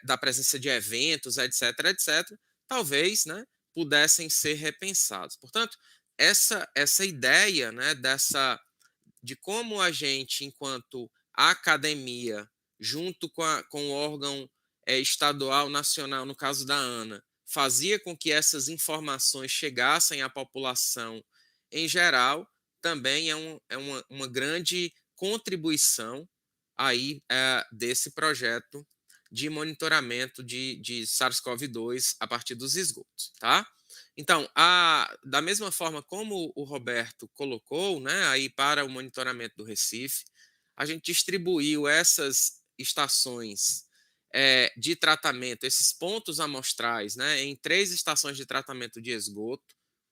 da presença de eventos, etc., talvez, né, pudessem ser repensados. Portanto, essa ideia, né, de como a gente, enquanto academia, junto com o órgão estadual, nacional, no caso da ANA, fazia com que essas informações chegassem à população em geral, também uma grande contribuição aí desse projeto de monitoramento de SARS-CoV-2 a partir dos esgotos, tá? Então, da mesma forma como o Roberto colocou, né, aí para o monitoramento do Recife, a gente distribuiu essas estações de tratamento, esses pontos amostrais, né, em 3 estações de tratamento de esgoto,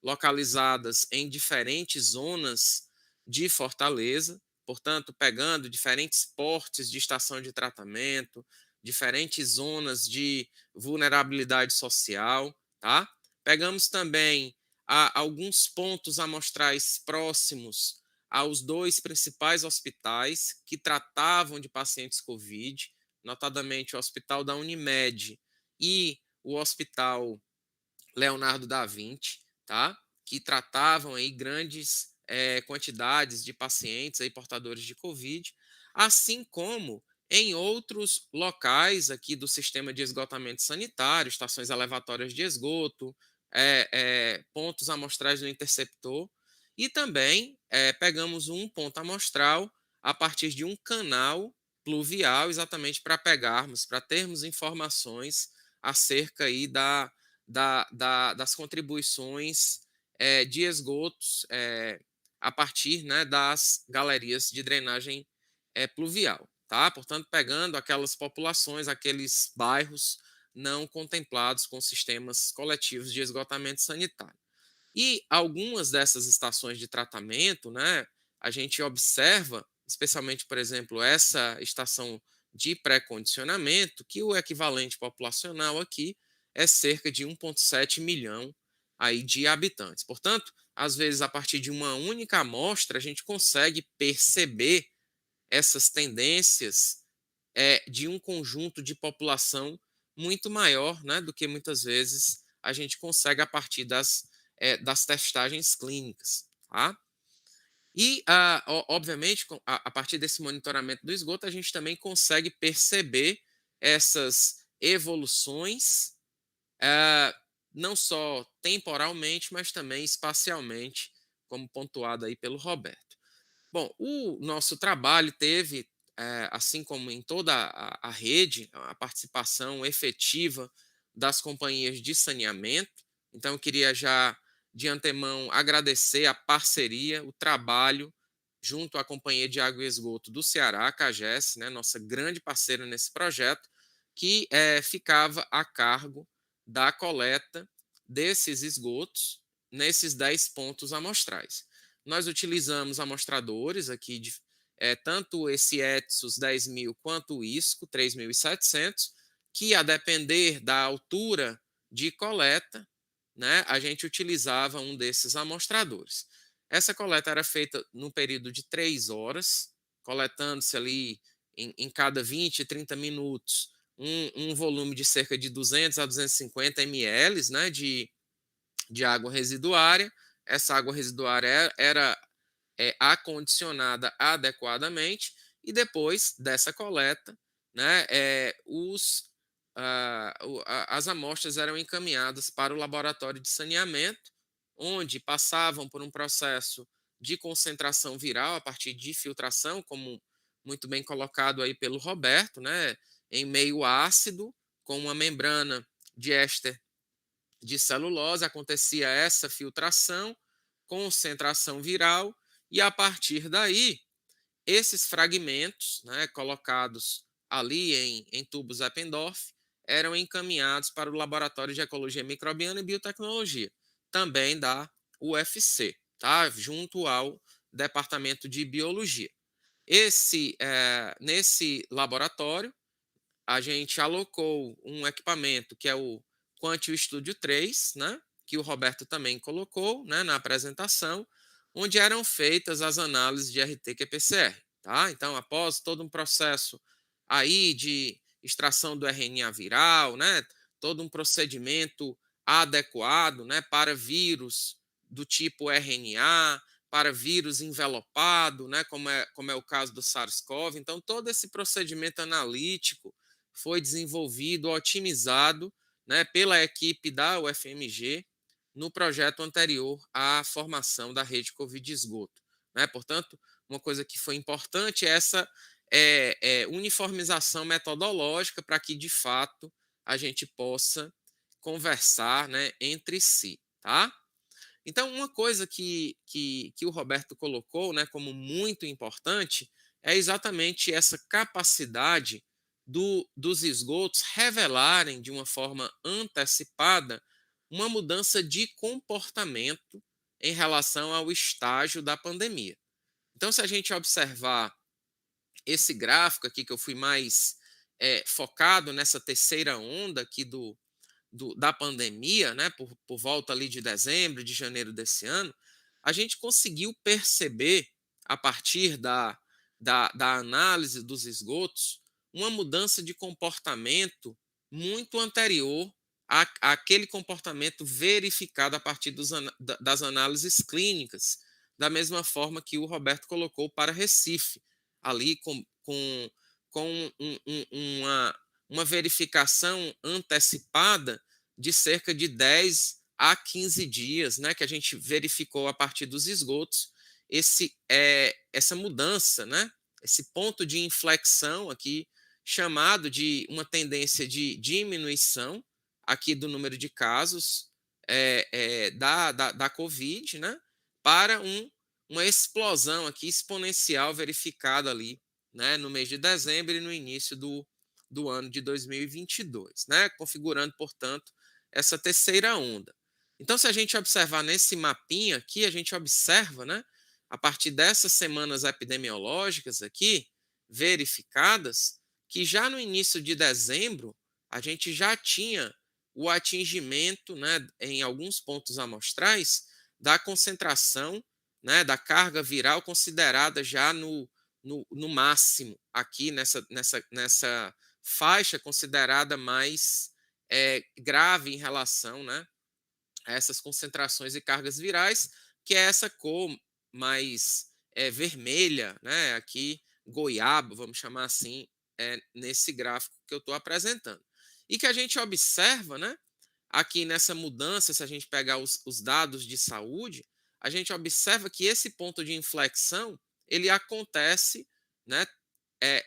localizadas em diferentes zonas de Fortaleza, portanto, pegando diferentes portes de estação de tratamento, diferentes zonas de vulnerabilidade social, tá? Pegamos também alguns pontos amostrais próximos aos 2 principais hospitais que tratavam de pacientes COVID, notadamente o Hospital da Unimed e o Hospital Leonardo da Vinci, tá? Que tratavam aí grandes quantidades de pacientes aí portadores de COVID, assim como em outros locais aqui do sistema de esgotamento sanitário, estações elevatórias de esgoto, pontos amostrais do interceptor, e também pegamos um ponto amostral a partir de um canal pluvial, exatamente para termos informações acerca aí das contribuições de esgotos a partir, né, das galerias de drenagem pluvial, tá? Portanto, pegando aquelas populações, aqueles bairros não contemplados com sistemas coletivos de esgotamento sanitário. E algumas dessas estações de tratamento, né, a gente observa, especialmente, por exemplo, essa estação de pré-condicionamento, que o equivalente populacional aqui é cerca de 1,7 milhão aí de habitantes. Portanto, às vezes, a partir de uma única amostra, a gente consegue perceber essas tendências de um conjunto de população muito maior, né, do que muitas vezes a gente consegue a partir das testagens clínicas. Tá? E, obviamente, a partir desse monitoramento do esgoto, a gente também consegue perceber essas evoluções, não só temporalmente, mas também espacialmente, como pontuado aí pelo Roberto. Bom, o nosso trabalho teve, assim como em toda a rede, a participação efetiva das companhias de saneamento. Então, eu queria já, de antemão, agradecer a parceria, o trabalho, junto à Companhia de Água e Esgoto do Ceará, a CAGES, né, nossa grande parceira nesse projeto, que ficava a cargo da coleta desses esgotos nesses 10 pontos amostrais. Nós utilizamos amostradores aqui, tanto esse Etsus 10.000 quanto o ISCO 3.700, que, a depender da altura de coleta, né, a gente utilizava um desses amostradores. Essa coleta era feita no período de 3 horas, coletando-se ali em cada 20, 30 minutos um volume de cerca de 200 a 250 ml, né, de água residuária. Essa água residuária era acondicionada adequadamente, e depois dessa coleta, né, as amostras eram encaminhadas para o laboratório de saneamento, onde passavam por um processo de concentração viral a partir de filtração, como muito bem colocado aí pelo Roberto, né, em meio ácido, com uma membrana de éster de celulose, acontecia essa filtração, concentração viral, e a partir daí, esses fragmentos, né, colocados ali em tubos Eppendorf, eram encaminhados para o Laboratório de Ecologia Microbiana e Biotecnologia, também da UFC, tá? Junto ao Departamento de Biologia. Nesse laboratório, a gente alocou um equipamento que é o Quantio Studio 3, né, que o Roberto também colocou, né, na apresentação, onde eram feitas as análises de RT-qPCR. Tá? Então, após todo um processo aí de extração do RNA viral, né, todo um procedimento adequado, né, para vírus do tipo RNA, para vírus envelopado, né, como é o caso do SARS-CoV. Então, todo esse procedimento analítico foi desenvolvido, otimizado, né, pela equipe da UFMG no projeto anterior à formação da rede Covid de esgoto. Né? Portanto, uma coisa que foi importante é essa uniformização metodológica para que, de fato, a gente possa conversar, né, entre si. Tá? Então, uma coisa que o Roberto colocou, né, como muito importante é exatamente essa capacidade dos esgotos revelarem de uma forma antecipada uma mudança de comportamento em relação ao estágio da pandemia. Então, se a gente observar esse gráfico aqui, que eu fui mais focado nessa terceira onda aqui da pandemia, né, por volta ali de dezembro, de janeiro desse ano, a gente conseguiu perceber, a partir da análise dos esgotos, uma mudança de comportamento muito anterior àquele comportamento verificado a partir das análises clínicas, da mesma forma que o Roberto colocou para Recife, ali com uma verificação antecipada de cerca de 10 a 15 dias, né, que a gente verificou a partir dos esgotos, essa mudança, né, esse ponto de inflexão aqui, chamado de uma tendência de diminuição aqui do número de casos da Covid, né, para uma explosão aqui exponencial verificada ali, né, no mês de dezembro e no início do ano de 2022, né, configurando, portanto, essa terceira onda. Então, se a gente observar nesse mapinha aqui, a gente observa, né, a partir dessas semanas epidemiológicas aqui, verificadas, que já no início de dezembro, a gente já tinha o atingimento, né, em alguns pontos amostrais, da concentração, né, da carga viral considerada já no máximo, aqui nessa faixa considerada mais grave em relação, né, a essas concentrações e cargas virais, que é essa cor mais vermelha, né, aqui, goiaba, vamos chamar assim, nesse gráfico que eu estou apresentando. E que a gente observa, né, aqui nessa mudança, se a gente pegar os dados de saúde, a gente observa que esse ponto de inflexão, ele acontece, né,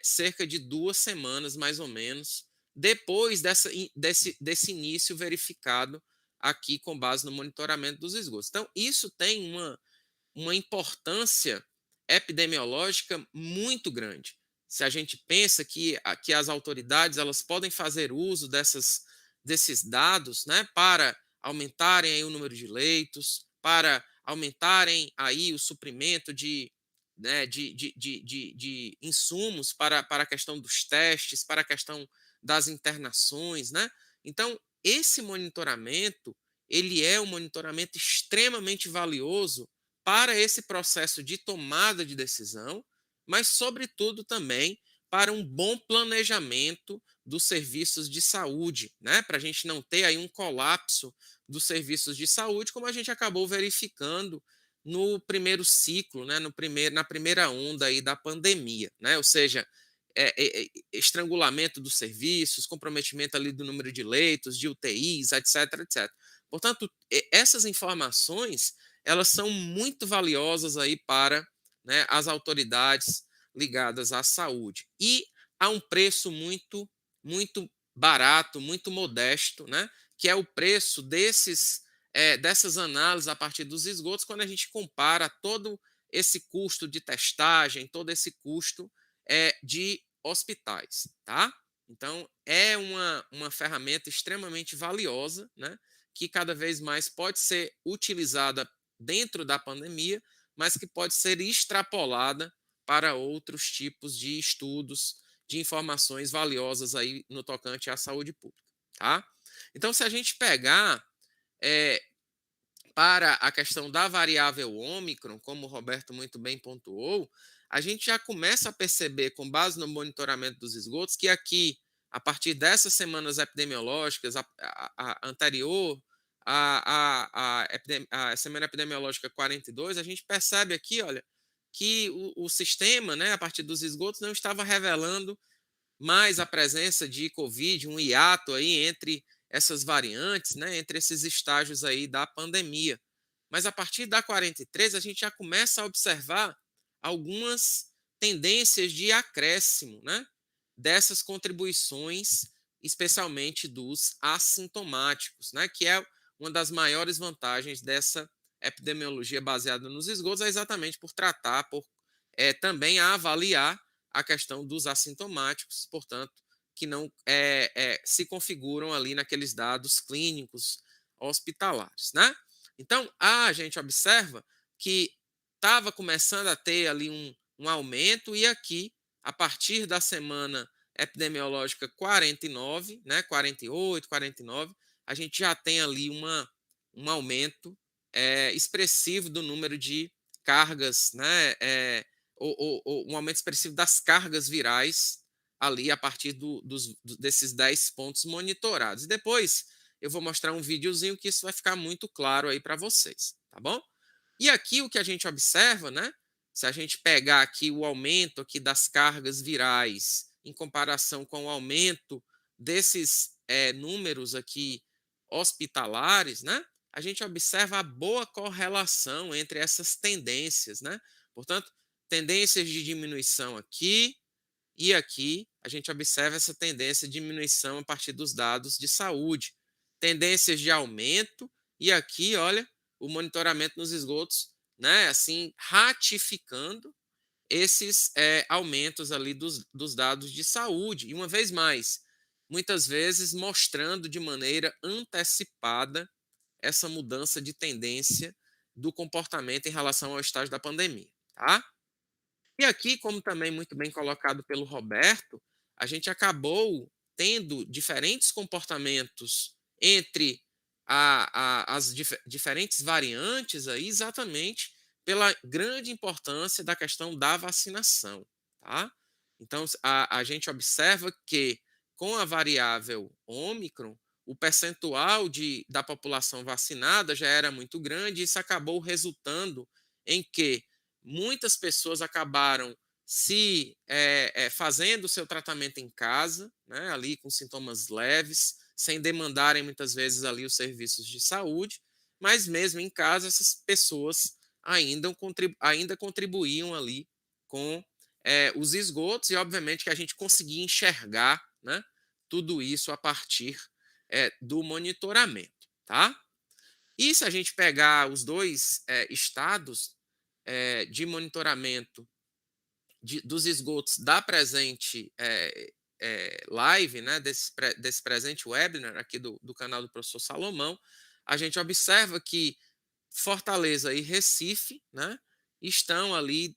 cerca de 2 semanas, mais ou menos, depois desse início verificado aqui com base no monitoramento dos esgotos. Então, isso tem uma importância epidemiológica muito grande. Se a gente pensa que as autoridades elas podem fazer uso desses dados, né, para aumentarem aí o número de leitos, para aumentarem aí o suprimento né, de insumos para a questão dos testes, para a questão das internações, né? Então, esse monitoramento, ele é um monitoramento extremamente valioso para esse processo de tomada de decisão, mas, sobretudo, também para um bom planejamento dos serviços de saúde, né? Para a gente não ter aí um colapso dos serviços de saúde, como a gente acabou verificando no primeiro ciclo, né? Na primeira onda aí da pandemia, né? Ou seja, estrangulamento dos serviços, comprometimento ali do número de leitos, de UTIs, etc, etc. Portanto, essas informações, elas são muito valiosas aí para, né, as autoridades ligadas à saúde. E a um preço muito, muito barato, muito modesto, né, que é o preço dessas análises a partir dos esgotos, quando a gente compara todo esse custo de testagem, todo esse custo de hospitais, tá? Então, é uma ferramenta extremamente valiosa, né, que cada vez mais pode ser utilizada dentro da pandemia, mas que pode ser extrapolada para outros tipos de estudos, de informações valiosas aí no tocante à saúde pública, tá? Então, se a gente pegar para a questão da variável Ômicron, como o Roberto muito bem pontuou, a gente já começa a perceber, com base no monitoramento dos esgotos, que aqui, a partir dessas semanas epidemiológicas, a anterior a semana epidemiológica 42, a gente percebe aqui, olha, que o sistema, né, a partir dos esgotos, não estava revelando mais a presença de Covid, um hiato aí entre essas variantes, né, entre esses estágios aí da pandemia. Mas a partir da 43, a gente já começa a observar algumas tendências de acréscimo, né, dessas contribuições, especialmente dos assintomáticos, né, que é uma das maiores vantagens dessa epidemiologia baseada nos esgotos, é exatamente por tratar, por também avaliar a questão dos assintomáticos, portanto, que não se configuram ali naqueles dados clínicos hospitalares, né? Então, a gente observa que estava começando a ter ali um aumento, e aqui, a partir da semana epidemiológica 49, né, 48, 49, a gente já tem ali um aumento expressivo do número de cargas, né, um aumento expressivo das cargas virais ali a partir desses 10 pontos monitorados. E depois eu vou mostrar um videozinho que isso vai ficar muito claro aí para vocês, tá bom? E aqui o que a gente observa, né? Se a gente pegar aqui o aumento aqui das cargas virais em comparação com o aumento desses números aqui hospitalares, né? A gente observa a boa correlação entre essas tendências, né? Portanto, tendências de diminuição aqui e aqui, a gente observa essa tendência de diminuição a partir dos dados de saúde. Tendências de aumento, e aqui, olha, o monitoramento nos esgotos, né, assim, ratificando esses aumentos ali dos dados de saúde. E uma vez mais, muitas vezes mostrando de maneira antecipada essa mudança de tendência do comportamento em relação ao estágio da pandemia, tá? E aqui, como também muito bem colocado pelo Roberto, a gente acabou tendo diferentes comportamentos entre as diferentes variantes aí, exatamente pela grande importância da questão da vacinação, tá? Então, a gente observa que com a variável Ômicron, o percentual da população vacinada já era muito grande, e isso acabou resultando em que muitas pessoas acabaram se fazendo o seu tratamento em casa, né, ali com sintomas leves, sem demandarem muitas vezes ali os serviços de saúde, mas mesmo em casa essas pessoas ainda contribuíam ali com os esgotos, e obviamente que a gente conseguia enxergar, né, tudo isso a partir do monitoramento, tá? E se a gente pegar os dois estados de monitoramento dos esgotos da presente live, né, desse presente webinar aqui do canal do professor Salomão, a gente observa que Fortaleza e Recife, né, estão ali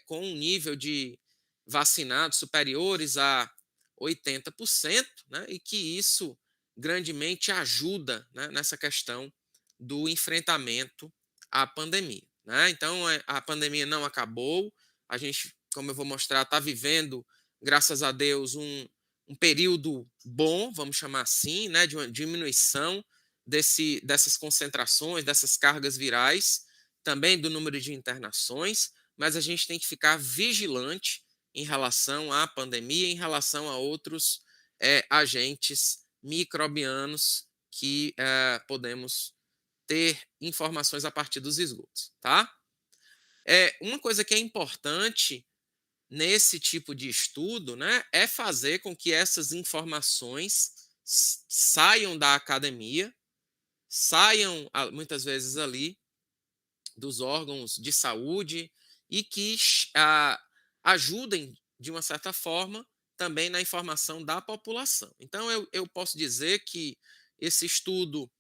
com um nível de vacinados superiores a 80%, né, e que isso grandemente ajuda, né, nessa questão do enfrentamento à pandemia, né? Então, a pandemia não acabou, a gente, como eu vou mostrar, está vivendo, graças a Deus, um período bom, vamos chamar assim, né, de uma diminuição dessas concentrações, dessas cargas virais, também do número de internações, mas a gente tem que ficar vigilante em relação à pandemia, em relação a outros agentes microbianos que podemos ter informações a partir dos esgotos, tá? Uma coisa que é importante nesse tipo de estudo, né, é fazer com que essas informações saiam da academia, saiam muitas vezes ali dos órgãos de saúde e que ajudem, de uma certa forma, também na informação da população. Então, eu posso dizer que esse estudo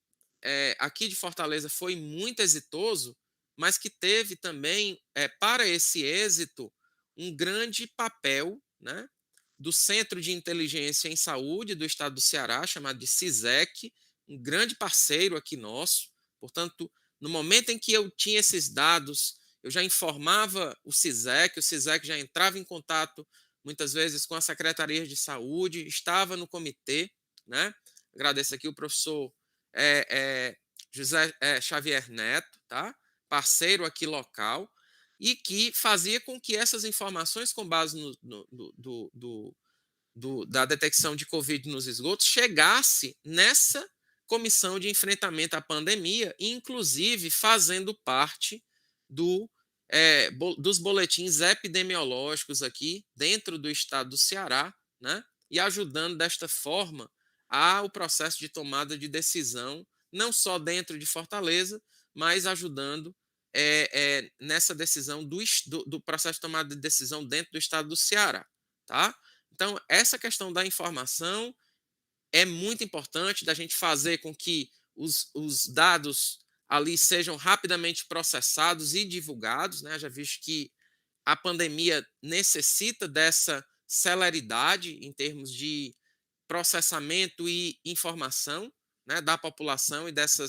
aqui de Fortaleza foi muito exitoso, mas que teve também, para esse êxito, um grande papel, né, do Centro de Inteligência em Saúde do Estado do Ceará, chamado de CISEC, um grande parceiro aqui nosso. Portanto, no momento em que eu tinha esses dados, eu já informava o CISEC já entrava em contato, muitas vezes, com a Secretaria de Saúde, estava no comitê, né? Agradeço aqui o professor José Xavier Neto, tá? Parceiro aqui local, e que fazia com que essas informações, com base da detecção de Covid nos esgotos, chegasse nessa comissão de enfrentamento à pandemia, inclusive fazendo parte dos boletins epidemiológicos aqui dentro do estado do Ceará, né? E ajudando desta forma ao processo de tomada de decisão, não só dentro de Fortaleza, mas ajudando nessa decisão do processo de tomada de decisão dentro do estado do Ceará, tá? Então, essa questão da informação é muito importante, da gente fazer com que os dados ali sejam rapidamente processados e divulgados, né? Já visto que a pandemia necessita dessa celeridade em termos de processamento e informação, né, da população e dessa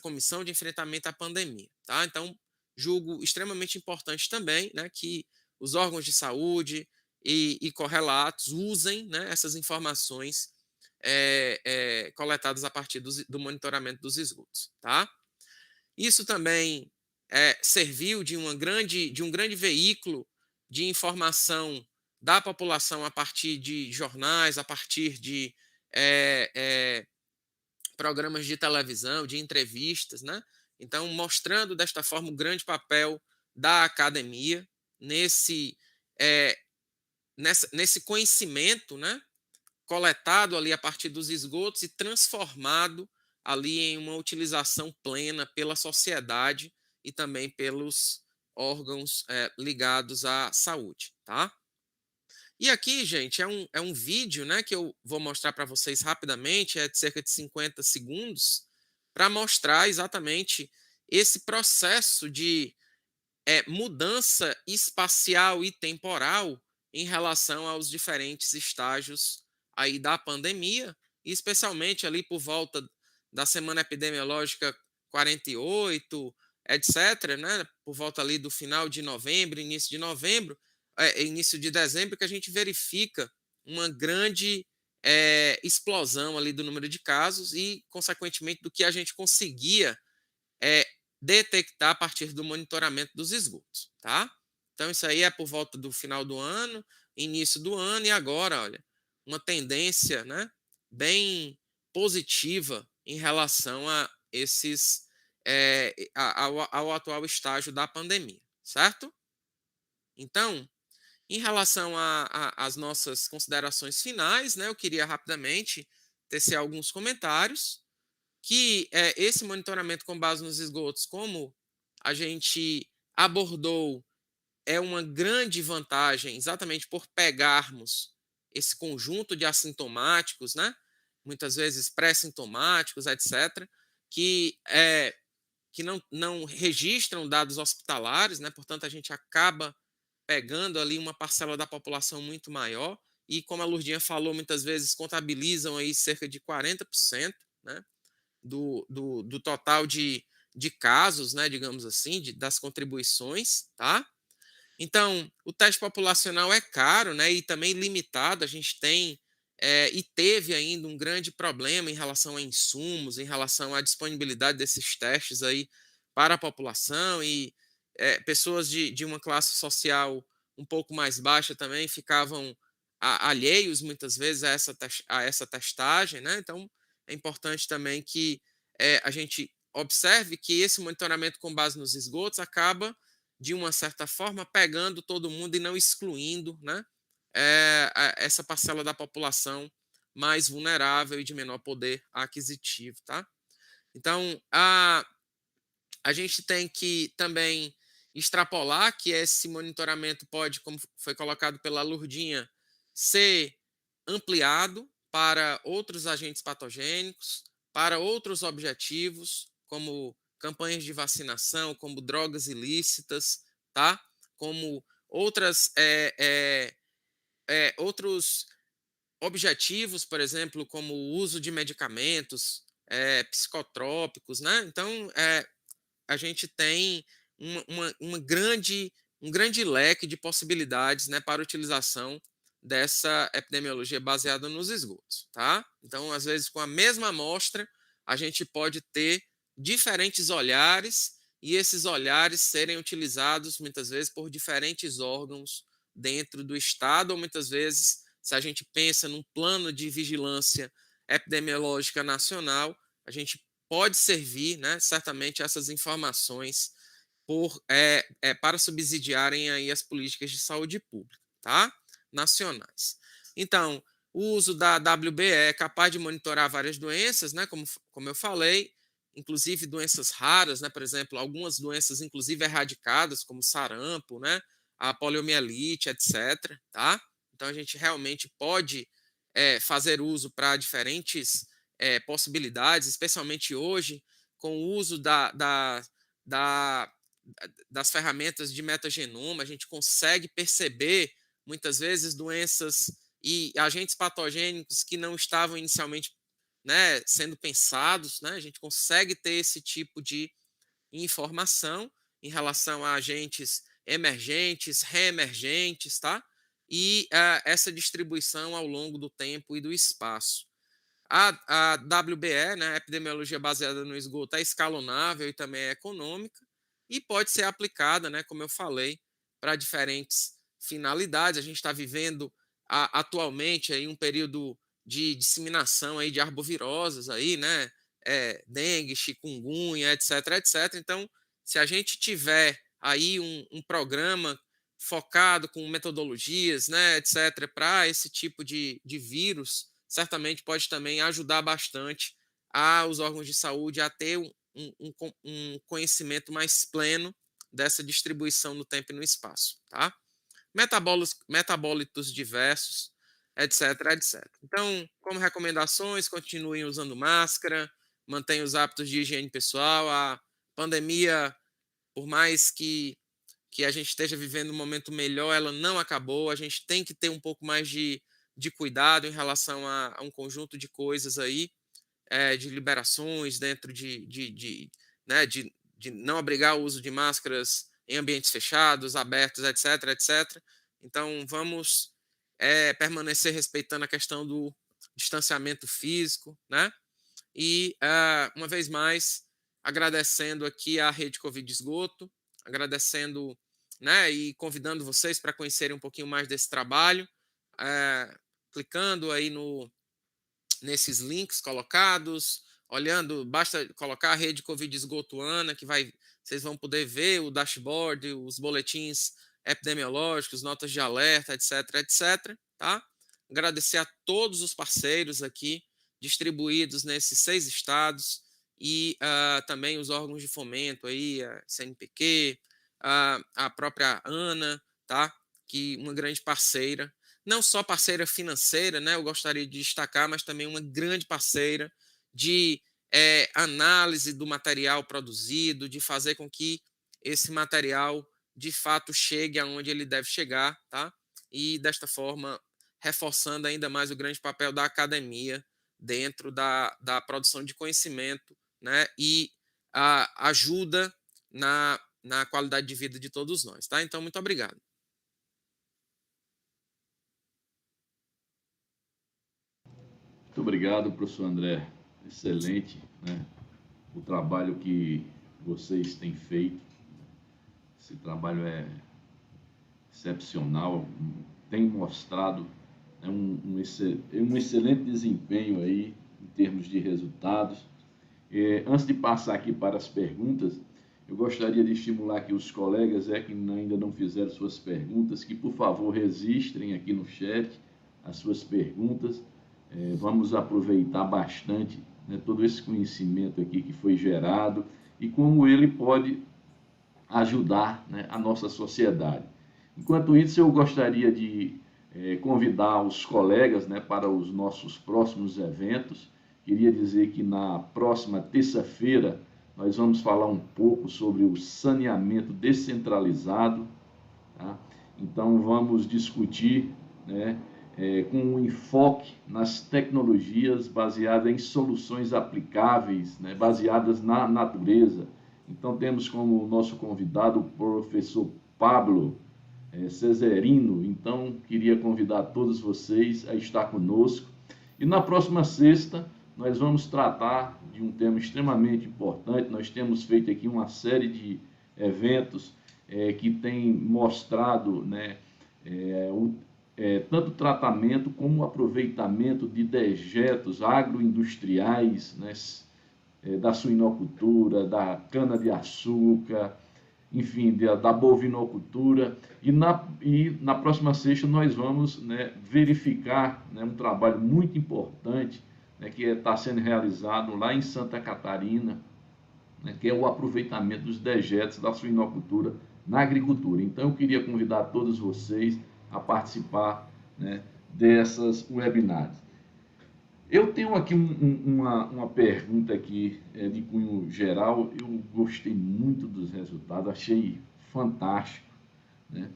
comissão de enfrentamento à pandemia, tá? Então, julgo extremamente importante também, né, que os órgãos de saúde e correlatos usem, né, essas informações coletadas a partir do monitoramento dos esgotos, tá? Isso também serviu de um grande veículo de informação da população a partir de jornais, a partir de programas de televisão, de entrevistas, né? Então, mostrando desta forma o grande papel da academia nesse conhecimento, né, coletado ali a partir dos esgotos e transformado ali em uma utilização plena pela sociedade e também pelos órgãos ligados à saúde, tá? E aqui, gente, é um vídeo, né, que eu vou mostrar para vocês rapidamente, é de cerca de 50 segundos, para mostrar exatamente esse processo de mudança espacial e temporal em relação aos diferentes estágios aí da pandemia, e especialmente ali por volta da semana epidemiológica 48, etc., né, por volta ali do final de novembro, início de dezembro, que a gente verifica uma grande explosão ali do número de casos e, consequentemente, do que a gente conseguia detectar a partir do monitoramento dos esgotos, tá? Então, isso aí é por volta do final do ano, início do ano, e agora, olha, uma tendência, né, bem positiva em relação a esses, ao atual estágio da pandemia, certo? Então, em relação às nossas considerações finais, né, eu queria rapidamente tecer alguns comentários que esse monitoramento com base nos esgotos, como a gente abordou, é uma grande vantagem exatamente por pegarmos esse conjunto de assintomáticos, né? Muitas vezes pré-sintomáticos, etc., que, que não registram dados hospitalares, né? Portanto, a gente acaba pegando ali uma parcela da população muito maior e, como a Lurdinha falou, muitas vezes contabilizam aí cerca de 40%, né? Do total de casos, né, digamos assim, das contribuições, tá? Então, o teste populacional é caro, né, e também limitado. A gente tem e teve ainda um grande problema em relação a insumos, em relação à disponibilidade desses testes aí para a população e pessoas de uma classe social um pouco mais baixa também ficavam alheios muitas vezes a essa testagem, né? Então, é importante também que a gente observe que esse monitoramento com base nos esgotos acaba de uma certa forma, pegando todo mundo e não excluindo, né, essa parcela da população mais vulnerável e de menor poder aquisitivo. Tá? Então, a gente tem que também extrapolar que esse monitoramento pode, como foi colocado pela Lurdinha, ser ampliado para outros agentes patogênicos, para outros objetivos, como campanhas de vacinação, como drogas ilícitas, tá? Como outros objetivos, por exemplo, como o uso de medicamentos psicotrópicos, né? Então, a gente tem um grande leque de possibilidades, né, para a utilização dessa epidemiologia baseada nos esgotos, tá? Então, às vezes, com a mesma amostra, a gente pode ter diferentes olhares e esses olhares serem utilizados, muitas vezes, por diferentes órgãos dentro do Estado, ou muitas vezes, se a gente pensa num plano de vigilância epidemiológica nacional, a gente pode servir, né, certamente, essas informações para subsidiarem aí as políticas de saúde pública, tá? Nacionais. Então, o uso da WBE é capaz de monitorar várias doenças, né, como eu falei, inclusive doenças raras, né, por exemplo, algumas doenças inclusive erradicadas, como sarampo, né, a poliomielite, etc. Tá? Então, a gente realmente pode fazer uso para diferentes possibilidades, especialmente hoje, com o uso das ferramentas de metagenoma, a gente consegue perceber, muitas vezes, doenças e agentes patogênicos que não estavam inicialmente, né, sendo pensados, né? A gente consegue ter esse tipo de informação em relação a agentes emergentes, reemergentes, tá? E essa distribuição ao longo do tempo e do espaço. A WBE, né, epidemiologia baseada no esgoto, é escalonável e também é econômica e pode ser aplicada, né, como eu falei, para diferentes finalidades. A gente está vivendo atualmente aí um período de disseminação aí de arboviroses aí, né, dengue, chikungunya, etc, etc. Então, se a gente tiver aí um programa focado com metodologias, né, etc, para esse tipo de vírus, certamente pode também ajudar bastante os órgãos de saúde a ter um conhecimento mais pleno dessa distribuição no tempo e no espaço, tá? Metabólitos diversos, etc, etc. Então, como recomendações, continuem usando máscara, mantenham os hábitos de higiene pessoal. A pandemia, por mais que a gente esteja vivendo um momento melhor, ela não acabou. A gente tem que ter um pouco mais de de cuidado em relação a um conjunto de coisas aí, de liberações dentro né, de não abrigar o uso de máscaras em ambientes fechados, abertos, etc, etc. Então, vamos permanecer respeitando a questão do distanciamento físico, né? E, uma vez mais, agradecendo aqui à Rede Covid Esgoto, agradecendo, né, e convidando vocês para conhecerem um pouquinho mais desse trabalho, clicando aí nesses links colocados, olhando, basta colocar a Rede Covid Esgoto ANA, que vocês vão poder ver o dashboard, os boletins epidemiológicos, notas de alerta, etc, etc, tá? Agradecer a todos os parceiros aqui, distribuídos nesses 6 estados, e também os órgãos de fomento aí, a CNPq, a própria ANA, tá? Que uma grande parceira, não só parceira financeira, né? Eu gostaria de destacar, mas também uma grande parceira de análise do material produzido, de fazer com que esse material de fato chegue aonde ele deve chegar, tá? E desta forma reforçando ainda mais o grande papel da academia dentro da produção de conhecimento, né? E a ajuda na qualidade de vida de todos nós, tá? Então, muito obrigado. Muito obrigado, professor André. Excelente, né? O trabalho que vocês têm feito. Esse trabalho é excepcional, tem mostrado um excelente desempenho aí em termos de resultados. Antes de passar aqui para as perguntas, eu gostaria de estimular aqui os colegas que ainda não fizeram suas perguntas, que por favor registrem aqui no chat as suas perguntas. Vamos aproveitar bastante, né, todo esse conhecimento aqui que foi gerado e como ele pode ajudar, né, a nossa sociedade. Enquanto isso, eu gostaria de convidar os colegas, né, para os nossos próximos eventos. Queria dizer que na próxima terça-feira nós vamos falar um pouco sobre o saneamento descentralizado, tá? Então vamos discutir, né, com um enfoque nas tecnologias baseadas em soluções aplicáveis, né, baseadas na natureza. Então temos como nosso convidado o professor Pablo Cesarino. Então queria convidar todos vocês a estar conosco. E na próxima sexta nós vamos tratar de um tema extremamente importante. Nós temos feito aqui uma série de eventos que tem mostrado, né, tanto tratamento como aproveitamento de dejetos agroindustriais, né, da suinocultura, da cana-de-açúcar, enfim, da bovinocultura. E na próxima sexta nós vamos, né, verificar, né, um trabalho muito importante, né, que está sendo realizado lá em Santa Catarina, né, que é o aproveitamento dos dejetos da suinocultura na agricultura. Então eu queria convidar todos vocês a participar, né, dessas webinars. Eu tenho aqui uma pergunta aqui de cunho geral. Eu gostei muito dos resultados, achei fantástico, né?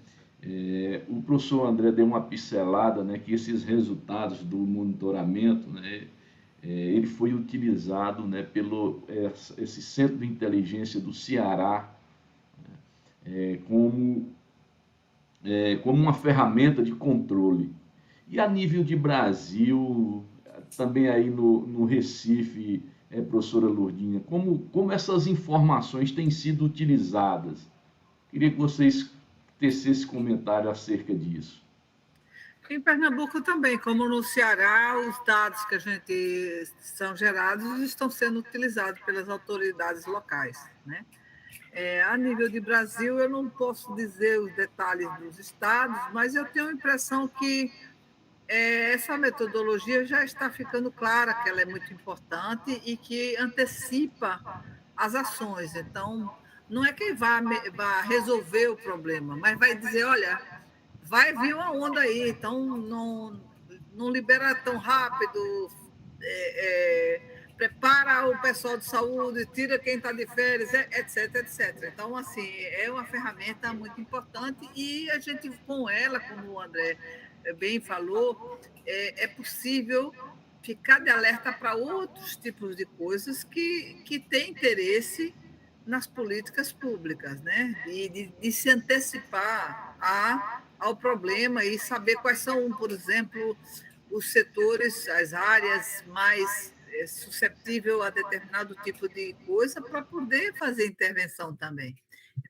O professor André deu uma pincelada, né, que esses resultados do monitoramento, né, ele foi utilizado, né, pelo esse Centro de Inteligência do Ceará, né, como uma ferramenta de controle. E a nível de Brasil, também aí no Recife, professora Lourdinha, como essas informações têm sido utilizadas? Queria que vocês tecessem esse comentário acerca disso. Em Pernambuco também, como no Ceará, os dados que a gente são gerados estão sendo utilizados pelas autoridades locais, né? A nível de Brasil, eu não posso dizer os detalhes dos estados, mas eu tenho a impressão que essa metodologia já está ficando clara, que ela é muito importante e que antecipa as ações. Então, não é quem vai resolver o problema, mas vai dizer, olha, vai vir uma onda aí, então não libera tão rápido, prepara o pessoal de saúde, tira quem está de férias, etc, etc. Então, assim, é uma ferramenta muito importante e a gente, com ela, como o André bem falou, é possível ficar de alerta para outros tipos de coisas que têm interesse nas políticas públicas, né? De se antecipar ao problema e saber quais são, por exemplo, os setores, as áreas mais suscetíveis a determinado tipo de coisa para poder fazer intervenção também.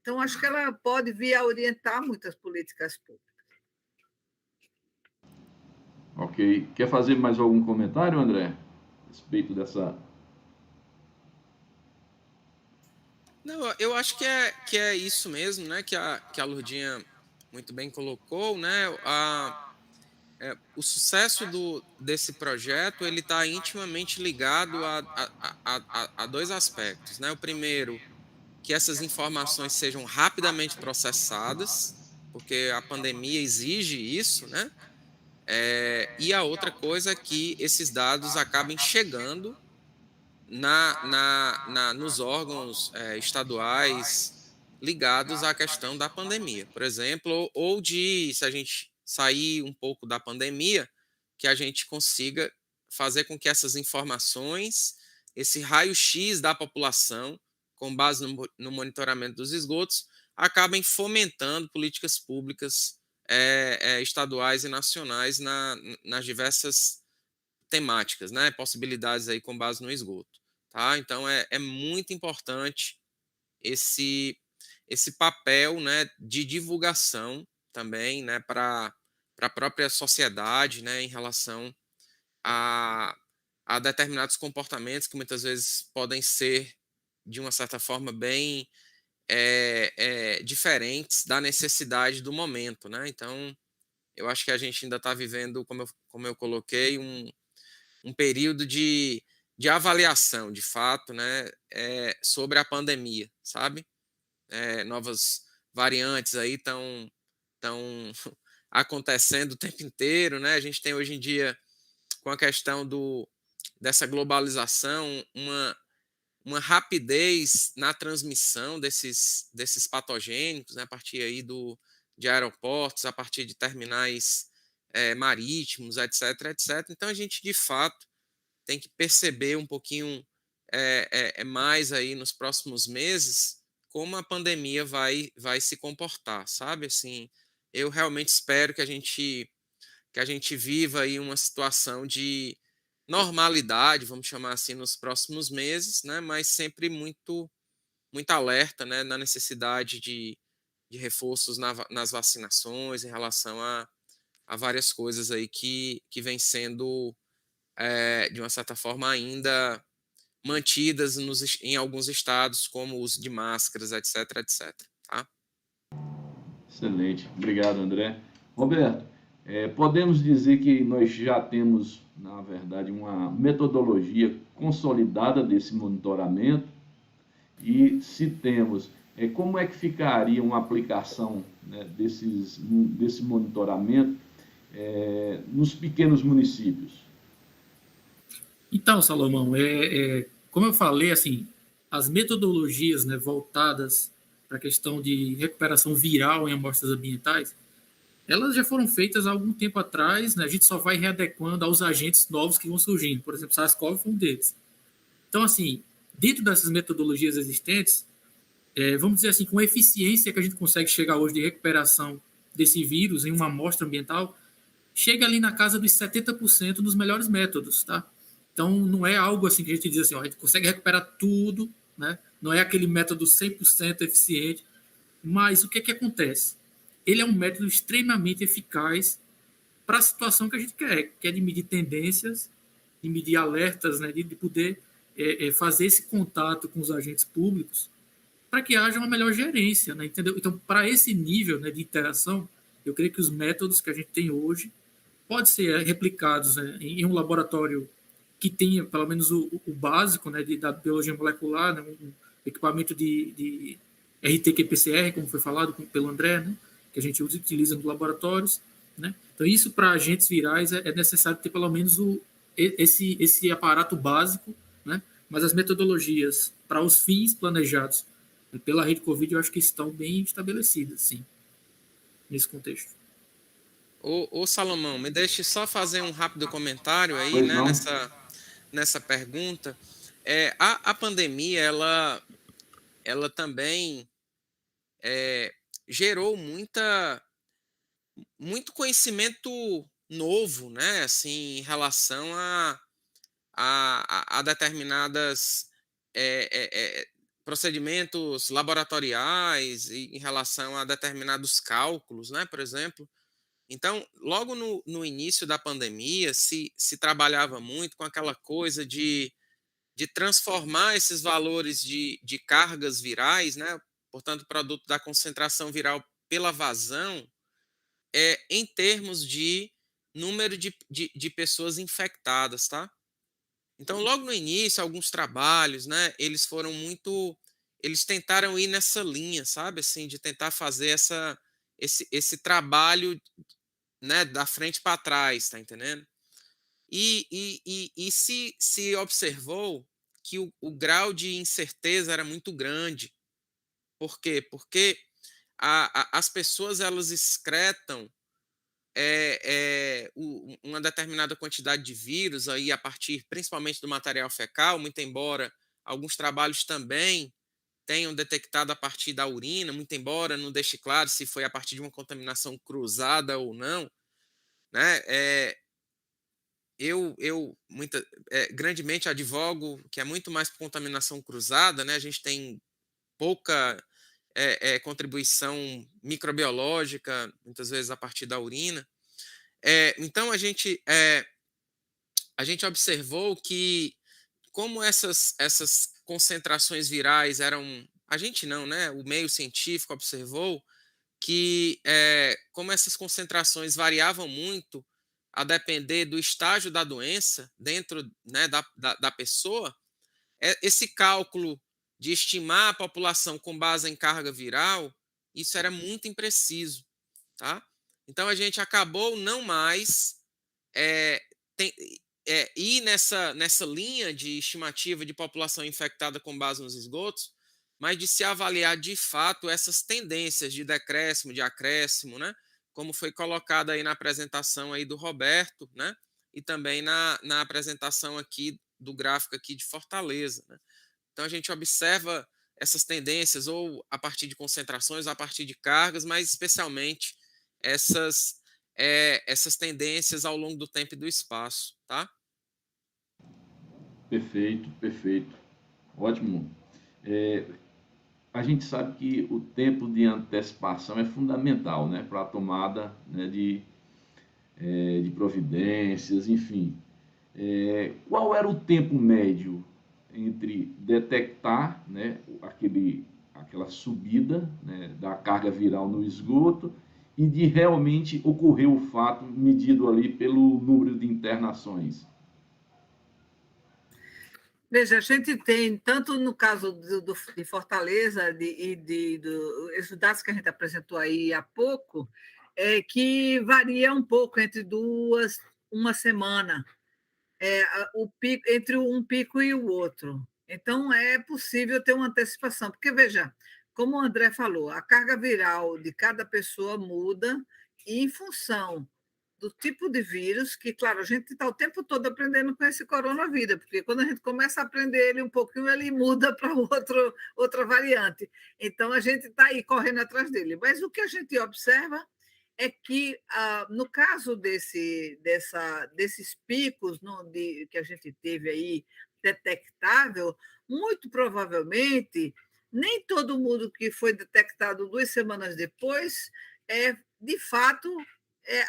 Então, acho que ela pode vir a orientar muitas políticas públicas. Ok. Quer fazer mais algum comentário, André? A respeito dessa. Não, eu acho que é isso mesmo, né? Que a Lurdinha muito bem colocou, né? O sucesso desse projeto ele está intimamente ligado a dois aspectos, né? O primeiro, que essas informações sejam rapidamente processadas, porque a pandemia exige isso, né? E a outra coisa é que esses dados acabem chegando nos órgãos estaduais ligados à questão da pandemia, por exemplo, ou de, se a gente sair um pouco da pandemia, que a gente consiga fazer com que essas informações, esse raio-x da população, com base no monitoramento dos esgotos, acabem fomentando políticas públicas estaduais e nacionais nas diversas temáticas, né? Possibilidades aí com base no esgoto. Tá? Então é muito importante esse papel, né, de divulgação também, né, para a própria sociedade, né, em relação a determinados comportamentos que muitas vezes podem ser, de uma certa forma, bem diferentes da necessidade do momento. Né? Então, eu acho que a gente ainda está vivendo, como eu coloquei, um período de avaliação, de fato, né, sobre a pandemia, sabe? Novas variantes aí estão acontecendo o tempo inteiro, né? A gente tem hoje em dia, com a questão dessa globalização, uma rapidez na transmissão desses patogênicos, né? A partir aí de aeroportos, a partir de terminais marítimos, etc, etc. Então, a gente, de fato, tem que perceber um pouquinho mais aí nos próximos meses como a pandemia vai se comportar, sabe? Assim, eu realmente espero que a gente viva aí uma situação de normalidade, vamos chamar assim, nos próximos meses, né? Mas sempre muito alerta, né? Na necessidade de reforços nas vacinações em relação a várias coisas aí que vem sendo de uma certa forma ainda mantidas em alguns estados, como o uso de máscaras, etc, etc. Tá? Excelente. Obrigado, André. Roberto, podemos dizer que nós já temos, na verdade, uma metodologia consolidada desse monitoramento e, se temos, como é que ficaria uma aplicação, né, desse monitoramento nos pequenos municípios? Então, Salomão, como eu falei, assim, as metodologias, né, voltadas para a questão de recuperação viral em amostras ambientais, elas já foram feitas há algum tempo atrás, né, a gente só vai readequando aos agentes novos que vão surgindo. Por exemplo, SARS-CoV foi um deles. Então, assim, dentro dessas metodologias existentes, vamos dizer assim, com a eficiência que a gente consegue chegar hoje de recuperação desse vírus em uma amostra ambiental, chega ali na casa dos 70% dos melhores métodos, tá? Então, não é algo assim que a gente diz assim, ó, a gente consegue recuperar tudo, né? Não é aquele método 100% eficiente, mas o que acontece? Ele é um método extremamente eficaz para a situação que a gente quer, que é de medir tendências, de medir alertas, né? De poder fazer esse contato com os agentes públicos para que haja uma melhor gerência, né? Entendeu? Então, para esse nível, né, de interação, eu creio que os métodos que a gente tem hoje podem ser replicados, né, em um laboratório que tenha pelo menos o básico, né, da biologia molecular, né, um equipamento de RT-qPCR, como foi falado pelo André, né, que a gente utiliza nos laboratórios. Né? Então, isso para agentes virais é necessário ter pelo menos esse aparato básico, né? Mas as metodologias para os fins planejados pela rede Covid, eu acho que estão bem estabelecidas, sim, nesse contexto. Ô Salomão, me deixe só fazer um rápido comentário aí, Pois né, não? nessa pergunta. A pandemia, ela também gerou muito conhecimento novo, né, assim, em relação a determinadas procedimentos laboratoriais e em relação a determinados cálculos, né, por exemplo. Então, logo no início da pandemia, se trabalhava muito com aquela coisa de transformar esses valores de cargas virais, né, portanto, produto da concentração viral pela vazão, em termos de número de pessoas infectadas, tá? Então, logo no início, alguns trabalhos, né, eles tentaram ir nessa linha, sabe, assim, de tentar fazer esse trabalho, né, da frente para trás, tá entendendo? E se observou que o grau de incerteza era muito grande. Por quê? Porque as pessoas elas excretam uma determinada quantidade de vírus aí a partir principalmente do material fecal, muito embora alguns trabalhos também tenham detectado a partir da urina, muito embora não deixe claro se foi a partir de uma contaminação cruzada ou não, né? Grandemente advogo que é muito mais por contaminação cruzada, né? A gente tem pouca contribuição microbiológica, muitas vezes a partir da urina. Então, a gente observou que, como essas concentrações virais eram. A gente não, né? O meio científico observou que, como essas concentrações variavam muito a depender do estágio da doença dentro, né, da pessoa, esse cálculo de estimar a população com base em carga viral, isso era muito impreciso, tá? Então, a gente acabou não mais é, tem, ir nessa linha de estimativa de população infectada com base nos esgotos, mas de se avaliar de fato essas tendências de decréscimo, de acréscimo, né? Como foi colocado aí na apresentação aí do Roberto, né? E também na apresentação aqui do gráfico aqui de Fortaleza, né? Então a gente observa essas tendências ou a partir de concentrações, ou a partir de cargas, mas especialmente essas tendências ao longo do tempo e do espaço, tá? Perfeito, perfeito. Ótimo. A gente sabe que o tempo de antecipação é fundamental, né, para a tomada, né, de providências, enfim. Qual era o tempo médio entre detectar, né, aquela subida, né, da carga viral no esgoto e de realmente ocorrer o fato medido ali pelo número de internações? Veja, a gente tem, tanto no caso de Fortaleza esses dados que a gente apresentou aí há pouco, que varia um pouco entre uma semana, entre um pico e o outro. Então, é possível ter uma antecipação, porque, veja, como o André falou, a carga viral de cada pessoa muda e em função do tipo de vírus, que, claro, a gente está o tempo todo aprendendo com esse coronavírus, porque quando a gente começa a aprender ele um pouquinho, ele muda para outra variante. Então, a gente está aí correndo atrás dele. Mas o que a gente observa é que, no caso desses picos que a gente teve aí detectável, muito provavelmente, nem todo mundo que foi detectado 2 semanas depois, de fato,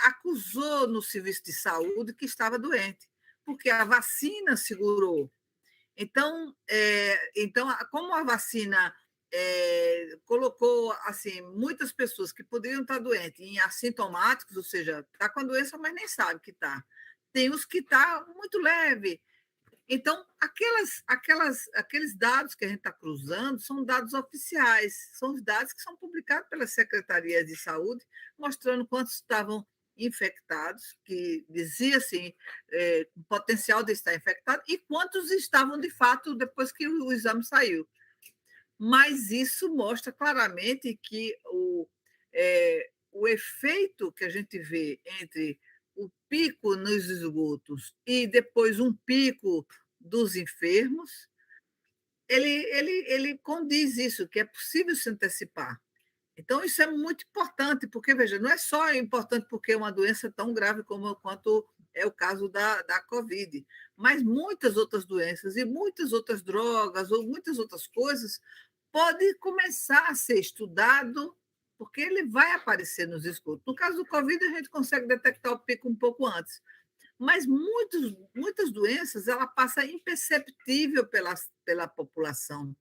acusou no serviço de saúde que estava doente, porque a vacina segurou. Então, como a vacina colocou assim muitas pessoas que poderiam estar doentes em assintomáticos, ou seja, está com a doença, mas nem sabe que está. Tem os que está muito leve. Então, aqueles dados que a gente está cruzando são dados oficiais, são os dados que são publicados pelas secretarias de saúde, mostrando quantos estavam infectados, que dizia assim, o potencial de estar infectado, e quantos estavam de fato depois que o exame saiu. Mas isso mostra claramente que o efeito que a gente vê entre o pico nos esgotos e depois um pico dos enfermos, ele condiz isso, que é possível se antecipar. Então, isso é muito importante, porque, veja, não é só importante porque é uma doença tão grave quanto é o caso da Covid, mas muitas outras doenças e muitas outras drogas ou muitas outras coisas podem começar a ser estudado, porque ele vai aparecer nos esgotos. No caso do Covid, a gente consegue detectar o pico um pouco antes, mas muitas doenças ela passa imperceptível pela população,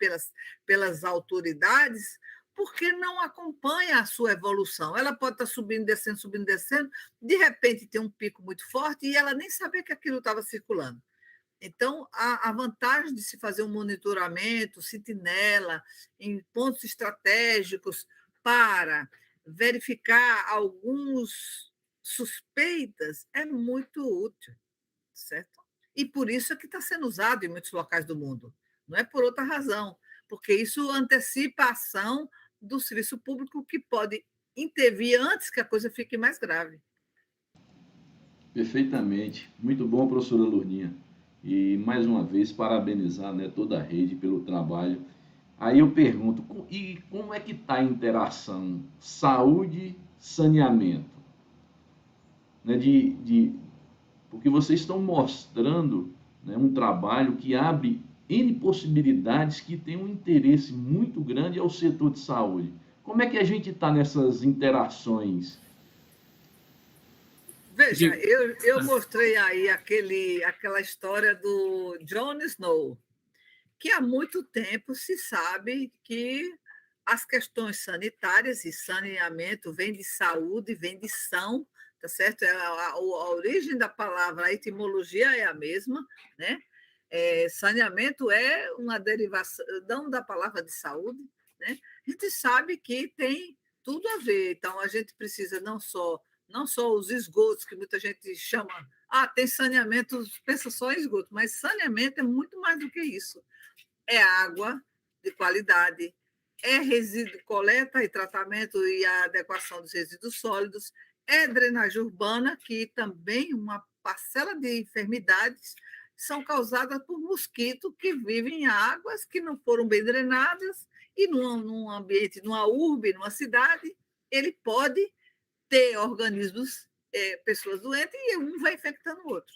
pelas autoridades, porque não acompanha a sua evolução. Ela pode estar subindo, descendo, de repente tem um pico muito forte e ela nem sabia que aquilo estava circulando. Então, a vantagem de se fazer um monitoramento, sentinela, em pontos estratégicos para verificar alguns suspeitas é muito útil, certo? E por isso é que está sendo usado em muitos locais do mundo. Não é por outra razão, porque isso antecipa a ação do serviço público que pode intervir antes que a coisa fique mais grave. Perfeitamente. Muito bom, professora Lourdinha. E, mais uma vez, parabenizar, né, toda a rede pelo trabalho. Aí eu pergunto, e como é que está a interação saúde-saneamento? Né, porque vocês estão mostrando, né, um trabalho que abre N possibilidades que tem um interesse muito grande ao setor de saúde. Como é que a gente está nessas interações? Veja, eu mostrei aí aquela história do Jon Snow, que há muito tempo se sabe que as questões sanitárias e saneamento vem de saúde, vem de são, tá certo? A origem da palavra, a etimologia é a mesma, né? Saneamento é uma derivação da palavra de saúde, né? A gente sabe que tem tudo a ver. Então, a gente precisa não só os esgotos, que muita gente chama, tem saneamento, pensa só em esgoto, mas saneamento é muito mais do que isso. É água de qualidade, é resíduo, coleta e tratamento e a adequação dos resíduos sólidos, é drenagem urbana, que também uma parcela de enfermidades são causadas por mosquitos que vivem em águas que não foram bem drenadas e num ambiente, numa urbe, numa cidade, ele pode ter organismos, pessoas doentes, e um vai infectando o outro.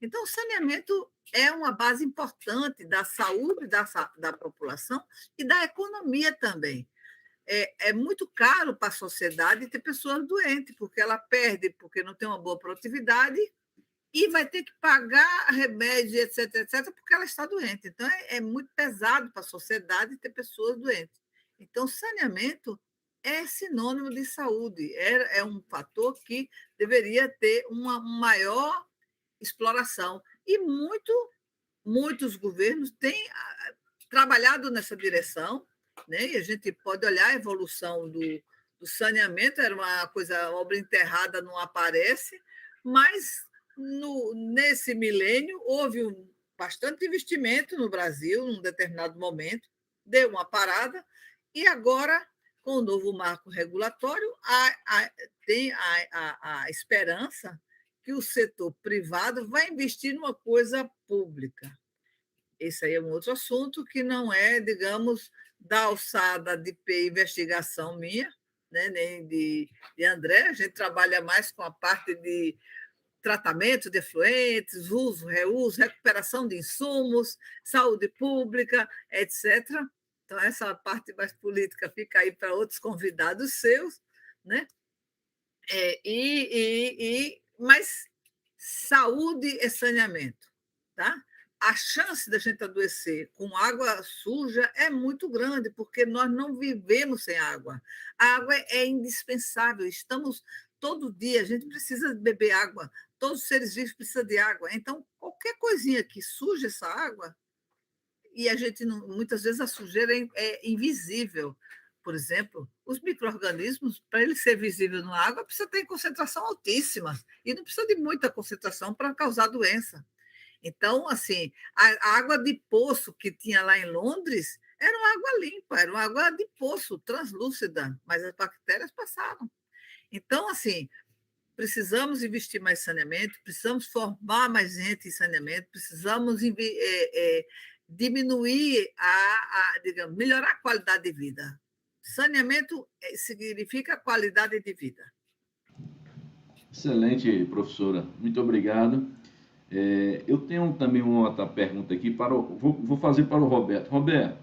Então, o saneamento é uma base importante da saúde da população e da economia também. É muito caro para a sociedade ter pessoas doentes, porque ela perde, porque não tem uma boa produtividade, e vai ter que pagar remédio, etc., etc., porque ela está doente. Então, é muito pesado para a sociedade ter pessoas doentes. Então, saneamento é sinônimo de saúde, é um fator que deveria ter uma maior exploração. E muitos governos têm trabalhado nessa direção, né? E a gente pode olhar a evolução do saneamento, era uma coisa, obra enterrada, não aparece, mas nesse milênio houve bastante investimento no Brasil, num determinado momento, deu uma parada, e agora, com o novo marco regulatório, tem a esperança que o setor privado vai investir numa coisa pública. Esse aí é um outro assunto que não é, digamos, da alçada de investigação minha, né, nem de André. A gente trabalha mais com a parte de tratamento de efluentes, uso, reuso, recuperação de insumos, saúde pública, etc. Então, essa parte mais política fica aí para outros convidados seus, né? Mas saúde e saneamento, tá? A chance da gente adoecer com água suja é muito grande, porque nós não vivemos sem água. A água é indispensável. Estamos todo dia, a gente precisa beber água. Todos os seres vivos precisam de água. Então, qualquer coisinha que suje essa água, e a gente muitas vezes a sujeira é invisível. Por exemplo, os micro-organismos, para ele ser visível na água, precisa ter concentração altíssima, e não precisa de muita concentração para causar doença. Então, assim, a água de poço que tinha lá em Londres era uma água limpa, era uma água de poço, translúcida, mas as bactérias passaram. Então, assim, precisamos investir mais em saneamento, precisamos formar mais gente em saneamento, precisamos diminuir digamos, melhorar a qualidade de vida. Saneamento significa qualidade de vida. Excelente, professora. Muito obrigado. Eu tenho também uma outra pergunta aqui, vou fazer para o Roberto. Roberto,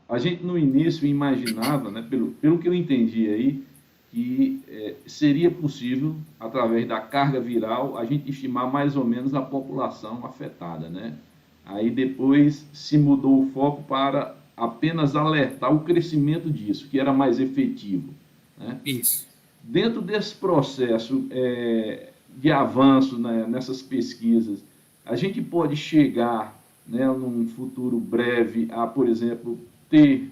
a gente no início imaginava, né, pelo que eu entendi aí, que seria possível, através da carga viral, a gente estimar mais ou menos a população afetada, né? Aí depois se mudou o foco para apenas alertar o crescimento disso, que era mais efetivo, né? Isso. Dentro desse processo de avanço, né, nessas pesquisas, a gente pode chegar, né, num futuro breve a, por exemplo, ter,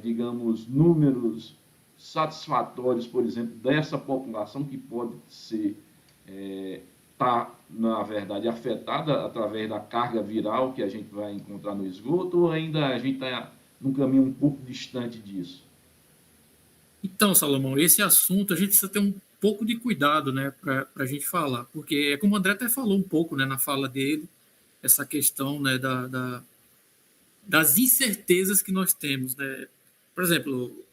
digamos, números satisfatórios, por exemplo, dessa população que pode ser, na verdade, afetada através da carga viral que a gente vai encontrar no esgoto, ou ainda a gente está num caminho um pouco distante disso? Então, Salomão, esse assunto a gente precisa ter um pouco de cuidado, né, para a gente falar, porque é como o André até falou um pouco, né, na fala dele, essa questão, né, das incertezas que nós temos, né? Por exemplo,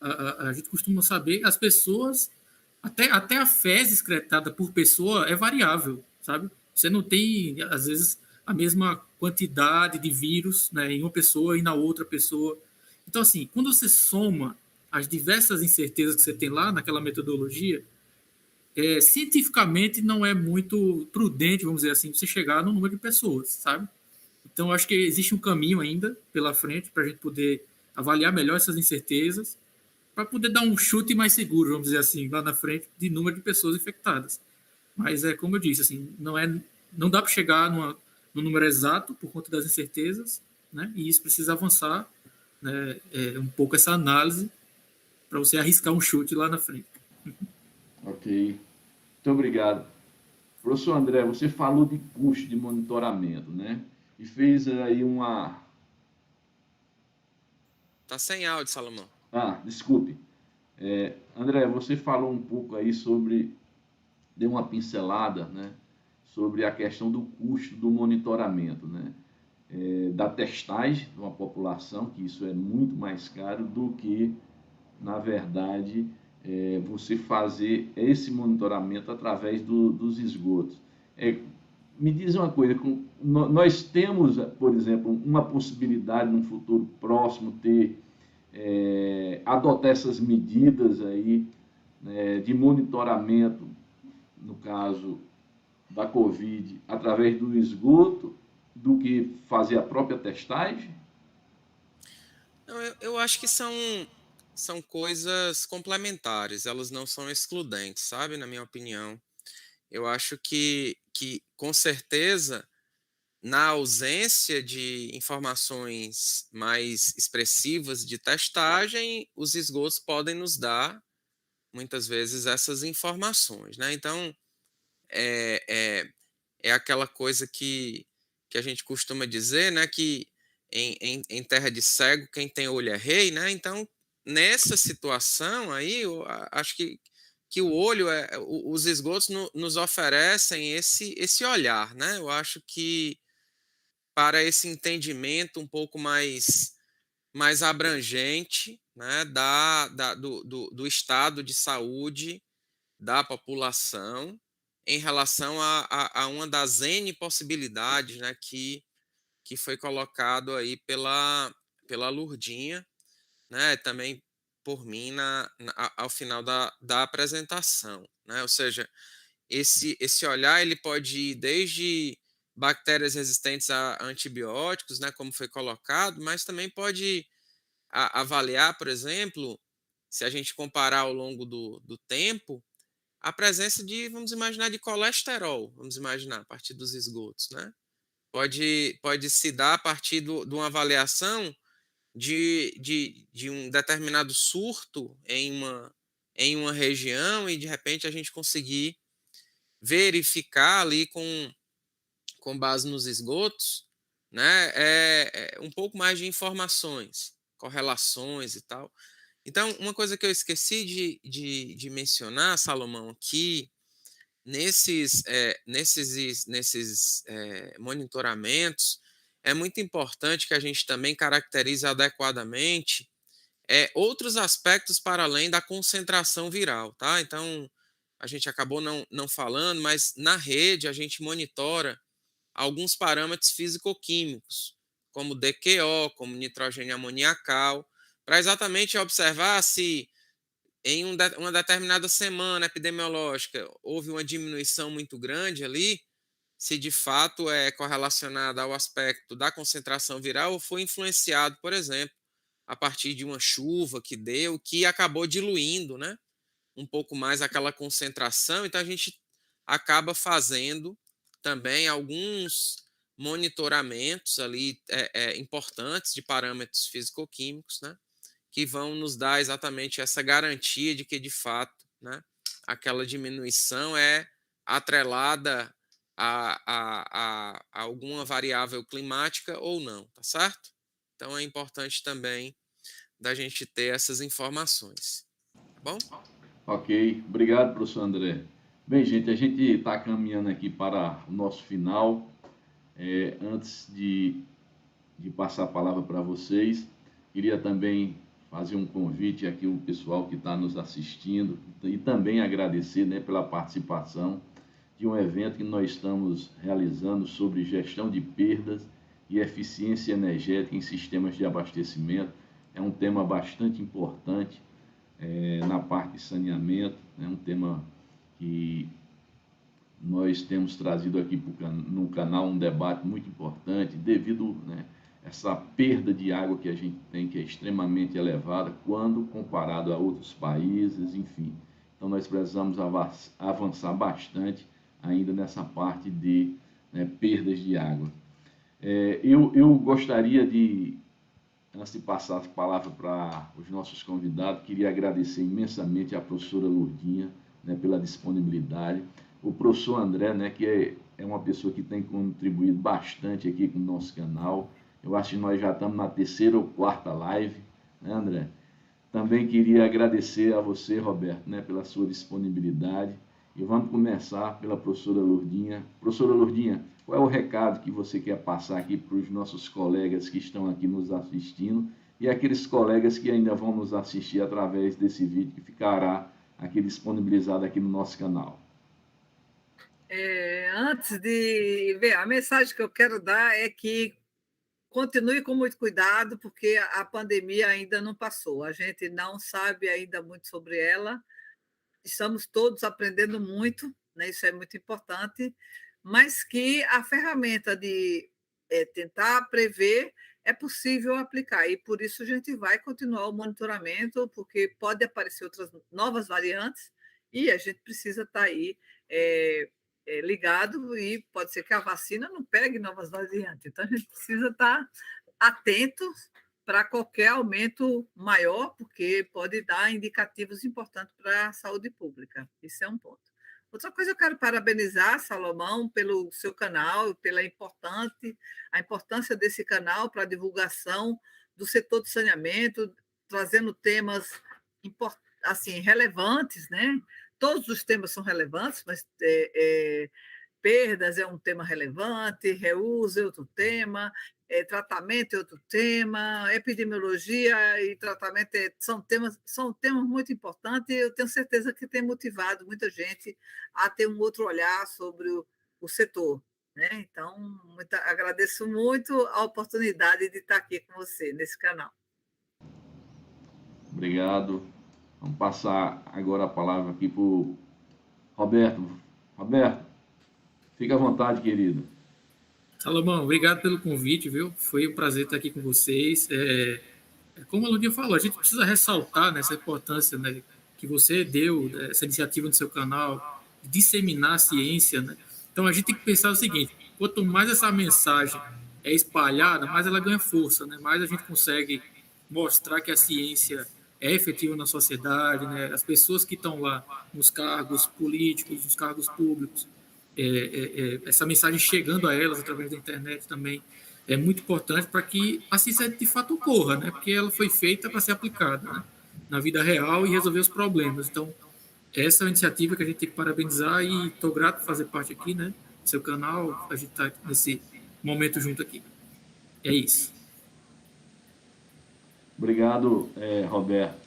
a gente costuma saber as pessoas, até a fezes excretada por pessoa é variável, sabe? Você não tem, às vezes, a mesma quantidade de vírus, né, em uma pessoa e na outra pessoa. Então, assim, quando você soma as diversas incertezas que você tem lá naquela metodologia, cientificamente não é muito prudente, vamos dizer assim, você chegar no número de pessoas, sabe? Então, acho que existe um caminho ainda pela frente para a gente poder avaliar melhor essas incertezas, para poder dar um chute mais seguro, vamos dizer assim, lá na frente, de número de pessoas infectadas. Mas como eu disse, assim, não dá para chegar no número exato por conta das incertezas, né? E isso precisa avançar, né, um pouco essa análise para você arriscar um chute lá na frente. Ok, muito obrigado. Professor André, você falou de custo de monitoramento, né? E fez aí uma... Tá sem áudio, Salomão. Desculpe. André, você falou um pouco aí deu uma pincelada, né? Sobre a questão do custo do monitoramento, né? Da testagem de uma população, que isso é muito mais caro do que, na verdade, você fazer esse monitoramento através dos esgotos. Me diz uma coisa, nós temos, por exemplo, uma possibilidade no futuro próximo adotar essas medidas aí, né, de monitoramento, no caso da Covid, através do esgoto, do que fazer a própria testagem? Não, eu acho que são coisas complementares, elas não são excludentes, sabe? Na minha opinião. Eu acho que com certeza, na ausência de informações mais expressivas de testagem, os esgotos podem nos dar, muitas vezes, essas informações, né? Então, é, é, é aquela coisa que a gente costuma dizer, né? Que em terra de cego, quem tem olho é rei, né? Então, nessa situação aí, eu acho que o olho, os esgotos nos oferecem esse olhar, né? Eu acho que para esse entendimento um pouco mais abrangente, né, do estado de saúde da população em relação a uma das N possibilidades, né, que foi colocado aí pela Lurdinha, né, também por mim ao final da apresentação, né? Ou seja, esse olhar ele pode ir desde bactérias resistentes a antibióticos, né, como foi colocado, mas também pode avaliar, por exemplo, se a gente comparar ao longo do tempo, a presença vamos imaginar, de colesterol, vamos imaginar, a partir dos esgotos, né? Pode se dar a partir de uma avaliação de um determinado surto em uma região e, de repente, a gente conseguir verificar ali com base nos esgotos, né, um pouco mais de informações, correlações e tal. Então, uma coisa que eu esqueci de mencionar, Salomão, aqui, nesses monitoramentos, é muito importante que a gente também caracterize adequadamente outros aspectos para além da concentração viral, tá? Então, a gente acabou não falando, mas na rede a gente monitora alguns parâmetros físico-químicos, como DQO, como nitrogênio amoniacal, para exatamente observar se em uma determinada semana epidemiológica houve uma diminuição muito grande ali, se de fato é correlacionada ao aspecto da concentração viral ou foi influenciado, por exemplo, a partir de uma chuva que acabou diluindo, né, um pouco mais aquela concentração. Então a gente acaba fazendo também alguns monitoramentos ali importantes de parâmetros físico-químicos, né, que vão nos dar exatamente essa garantia de que, de fato, né, aquela diminuição é atrelada a alguma variável climática ou não, tá certo? Então é importante também da gente ter essas informações, tá bom? Ok, obrigado, professor André. Bem, gente, a gente está caminhando aqui para o nosso final. Antes de passar a palavra para vocês, queria também fazer um convite aqui ao pessoal que está nos assistindo e também agradecer, né, pela participação de um evento que nós estamos realizando sobre gestão de perdas e eficiência energética em sistemas de abastecimento. É um tema bastante importante na parte de saneamento, é um tema que nós temos trazido aqui no canal um debate muito importante devido, né, essa perda de água que a gente tem, que é extremamente elevada quando comparado a outros países, enfim. Então nós precisamos avançar bastante ainda nessa parte de, né, perdas de água. Eu gostaria de, antes de passar a palavra para os nossos convidados, queria agradecer imensamente à professora Lourdinha, né, pela disponibilidade. O professor André, né, que é uma pessoa que tem contribuído bastante aqui com o nosso canal. Eu acho que nós já estamos na 3ª ou 4ª live, né, André? Também queria agradecer a você, Roberto, né, pela sua disponibilidade. E vamos começar pela professora Lourdinha. Professora Lourdinha, qual é o recado que você quer passar aqui para os nossos colegas que estão aqui nos assistindo e aqueles colegas que ainda vão nos assistir através desse vídeo que ficará aqui disponibilizado aqui no nosso canal? Antes de ver, a mensagem que eu quero dar é que continue com muito cuidado, porque a pandemia ainda não passou. A gente não sabe ainda muito sobre ela. Estamos todos aprendendo muito, né? Isso é muito importante, mas que a ferramenta de tentar prever é possível aplicar, e por isso a gente vai continuar o monitoramento, porque pode aparecer outras novas variantes, e a gente precisa estar aí ligado, e pode ser que a vacina não pegue novas variantes, então a gente precisa estar atento para qualquer aumento maior, porque pode dar indicativos importantes para a saúde pública. Isso é um ponto. Outra coisa, eu quero parabenizar, Salomão, pelo seu canal, a importância desse canal para a divulgação do setor do saneamento, trazendo temas assim, relevantes, né? Todos os temas são relevantes, mas perdas é um tema relevante, reuso é outro tema, tratamento é outro tema, epidemiologia e tratamento são temas muito importantes, e eu tenho certeza que tem motivado muita gente a ter um outro olhar sobre o setor, né? Então, agradeço muito a oportunidade de estar aqui com você nesse canal. Obrigado. Vamos passar agora a palavra aqui para o Roberto. Roberto, fica à vontade, querido. Salomão, obrigado pelo convite, viu? Foi um prazer estar aqui com vocês. Como a Lundinha falou, a gente precisa ressaltar, né, essa importância, né, que você deu, essa iniciativa no seu canal, de disseminar a ciência, né? Então a gente tem que pensar o seguinte: quanto mais essa mensagem é espalhada, mais ela ganha força, né? Mais a gente consegue mostrar que a ciência é efetiva na sociedade, né? As pessoas que estão lá nos cargos políticos, nos cargos públicos, essa mensagem chegando a elas através da internet também é muito importante para que a ciência de fato ocorra, né? Porque ela foi feita para ser aplicada, né? na vida real e resolver os problemas. Então, essa é uma iniciativa que a gente tem que parabenizar e estou grato por fazer parte aqui, né? Do seu canal, a gente está nesse momento junto aqui. É isso. Obrigado, Roberto.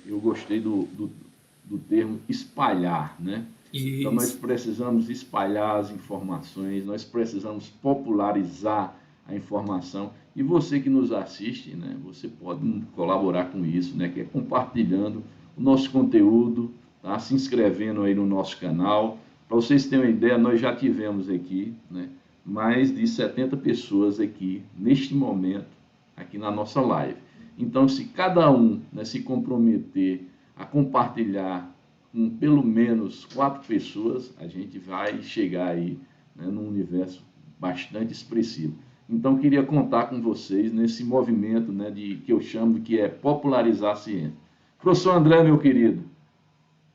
Eu gostei do termo espalhar, né? Então, nós precisamos espalhar as informações, nós precisamos popularizar a informação. E você que nos assiste, né, você pode colaborar com isso, né, que é compartilhando o nosso conteúdo, tá? Se inscrevendo aí no nosso canal. Para vocês terem uma ideia, nós já tivemos aqui, né, mais de 70 pessoas aqui, neste momento, aqui na nossa live. Então, se cada um, né, se comprometer a compartilhar com pelo menos 4 pessoas, a gente vai chegar aí, né, num universo bastante expressivo. Então, queria contar com vocês nesse movimento, né, que eu chamo que é popularizar a ciência. Professor André, meu querido,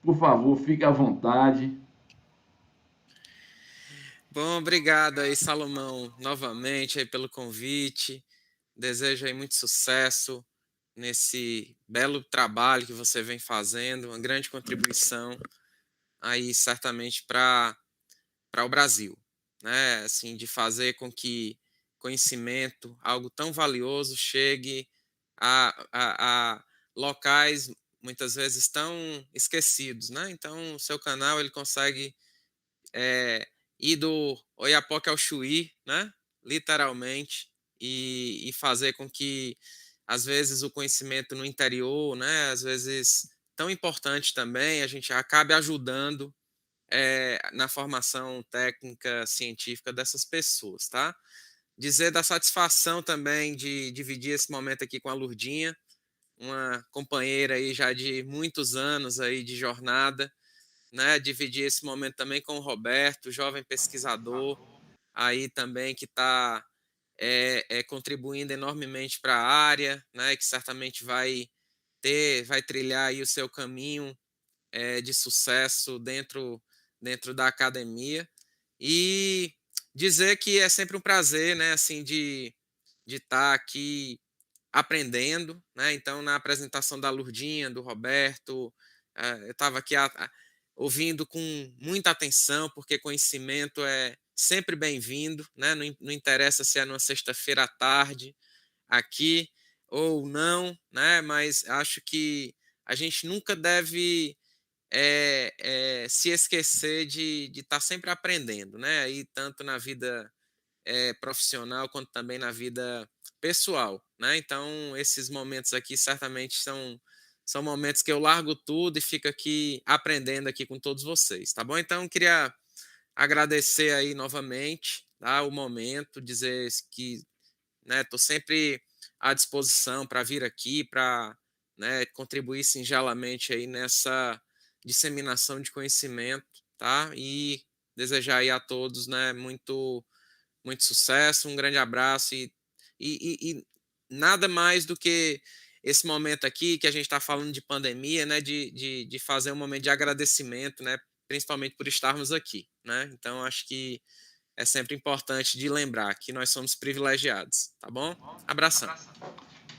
por favor, fique à vontade. Bom, obrigado aí, Salomão, novamente aí pelo convite. Desejo aí muito sucesso nesse belo trabalho que você vem fazendo, uma grande contribuição aí certamente para o Brasil, né? Assim, de fazer com que conhecimento, algo tão valioso, chegue a locais muitas vezes tão esquecidos, né? Então, o seu canal ele consegue ir do Oiapoque ao Chuí, né? Literalmente, e fazer com que às vezes o conhecimento no interior, né? Às vezes tão importante também, a gente acabe ajudando na formação técnica, científica dessas pessoas, tá? Dizer da satisfação também de dividir esse momento aqui com a Lurdinha, uma companheira aí já de muitos anos aí de jornada, né? Dividir esse momento também com o Roberto, jovem pesquisador, aí também que está contribuindo enormemente para a área, né? Que certamente vai trilhar aí o seu caminho de sucesso dentro da academia, e dizer que é sempre um prazer, né, assim, de estar aqui aprendendo, né? Então, na apresentação da Lurdinha, do Roberto, eu estava aqui ouvindo com muita atenção, porque conhecimento é sempre bem-vindo, né? Não interessa se é numa sexta-feira à tarde aqui ou não, né? Mas acho que a gente nunca deve se esquecer de estar sempre aprendendo, né? Aí, tanto na vida profissional quanto também na vida pessoal, né? Então, esses momentos aqui certamente são momentos que eu largo tudo e fico aqui aprendendo aqui com todos vocês, tá bom? Então, queria agradecer aí novamente, tá, o momento, dizer que, né, estou sempre à disposição para vir aqui, para, né, contribuir singelamente aí nessa disseminação de conhecimento, tá? E desejar aí a todos, né, muito sucesso, um grande abraço e nada mais do que esse momento aqui que a gente está falando de pandemia, né, de fazer um momento de agradecimento, né, principalmente por estarmos aqui, né? Então acho que é sempre importante de lembrar que nós somos privilegiados, tá bom? Abração.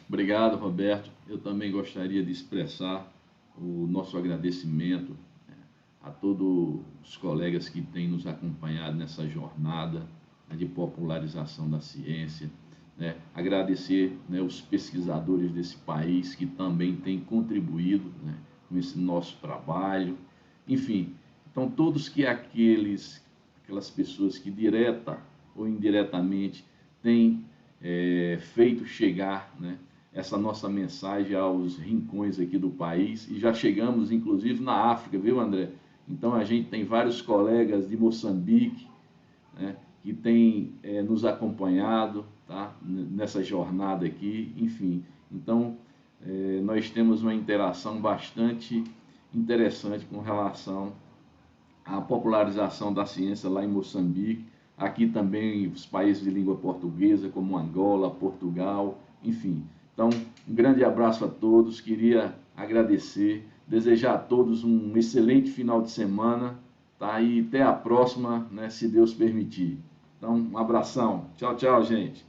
Obrigado, Roberto. Eu também gostaria de expressar o nosso agradecimento, né, a todos os colegas que têm nos acompanhado nessa jornada, né, de popularização da ciência, né? Agradecer, né, os pesquisadores desse país que também têm contribuído, né, com esse nosso trabalho. Enfim, então todos aquelas pessoas que direta ou indiretamente têm feito chegar, né, essa nossa mensagem aos rincões aqui do país, e já chegamos inclusive na África, viu, André? Então a gente tem vários colegas de Moçambique, né, que têm nos acompanhado, tá, nessa jornada aqui, enfim. Então nós temos uma interação bastante interessante com relação à popularização da ciência lá em Moçambique, aqui também os países de língua portuguesa, como Angola, Portugal, enfim. Então, um grande abraço a todos, queria agradecer, desejar a todos um excelente final de semana, tá? E até a próxima, né, se Deus permitir. Então, um abração. Tchau, tchau, gente.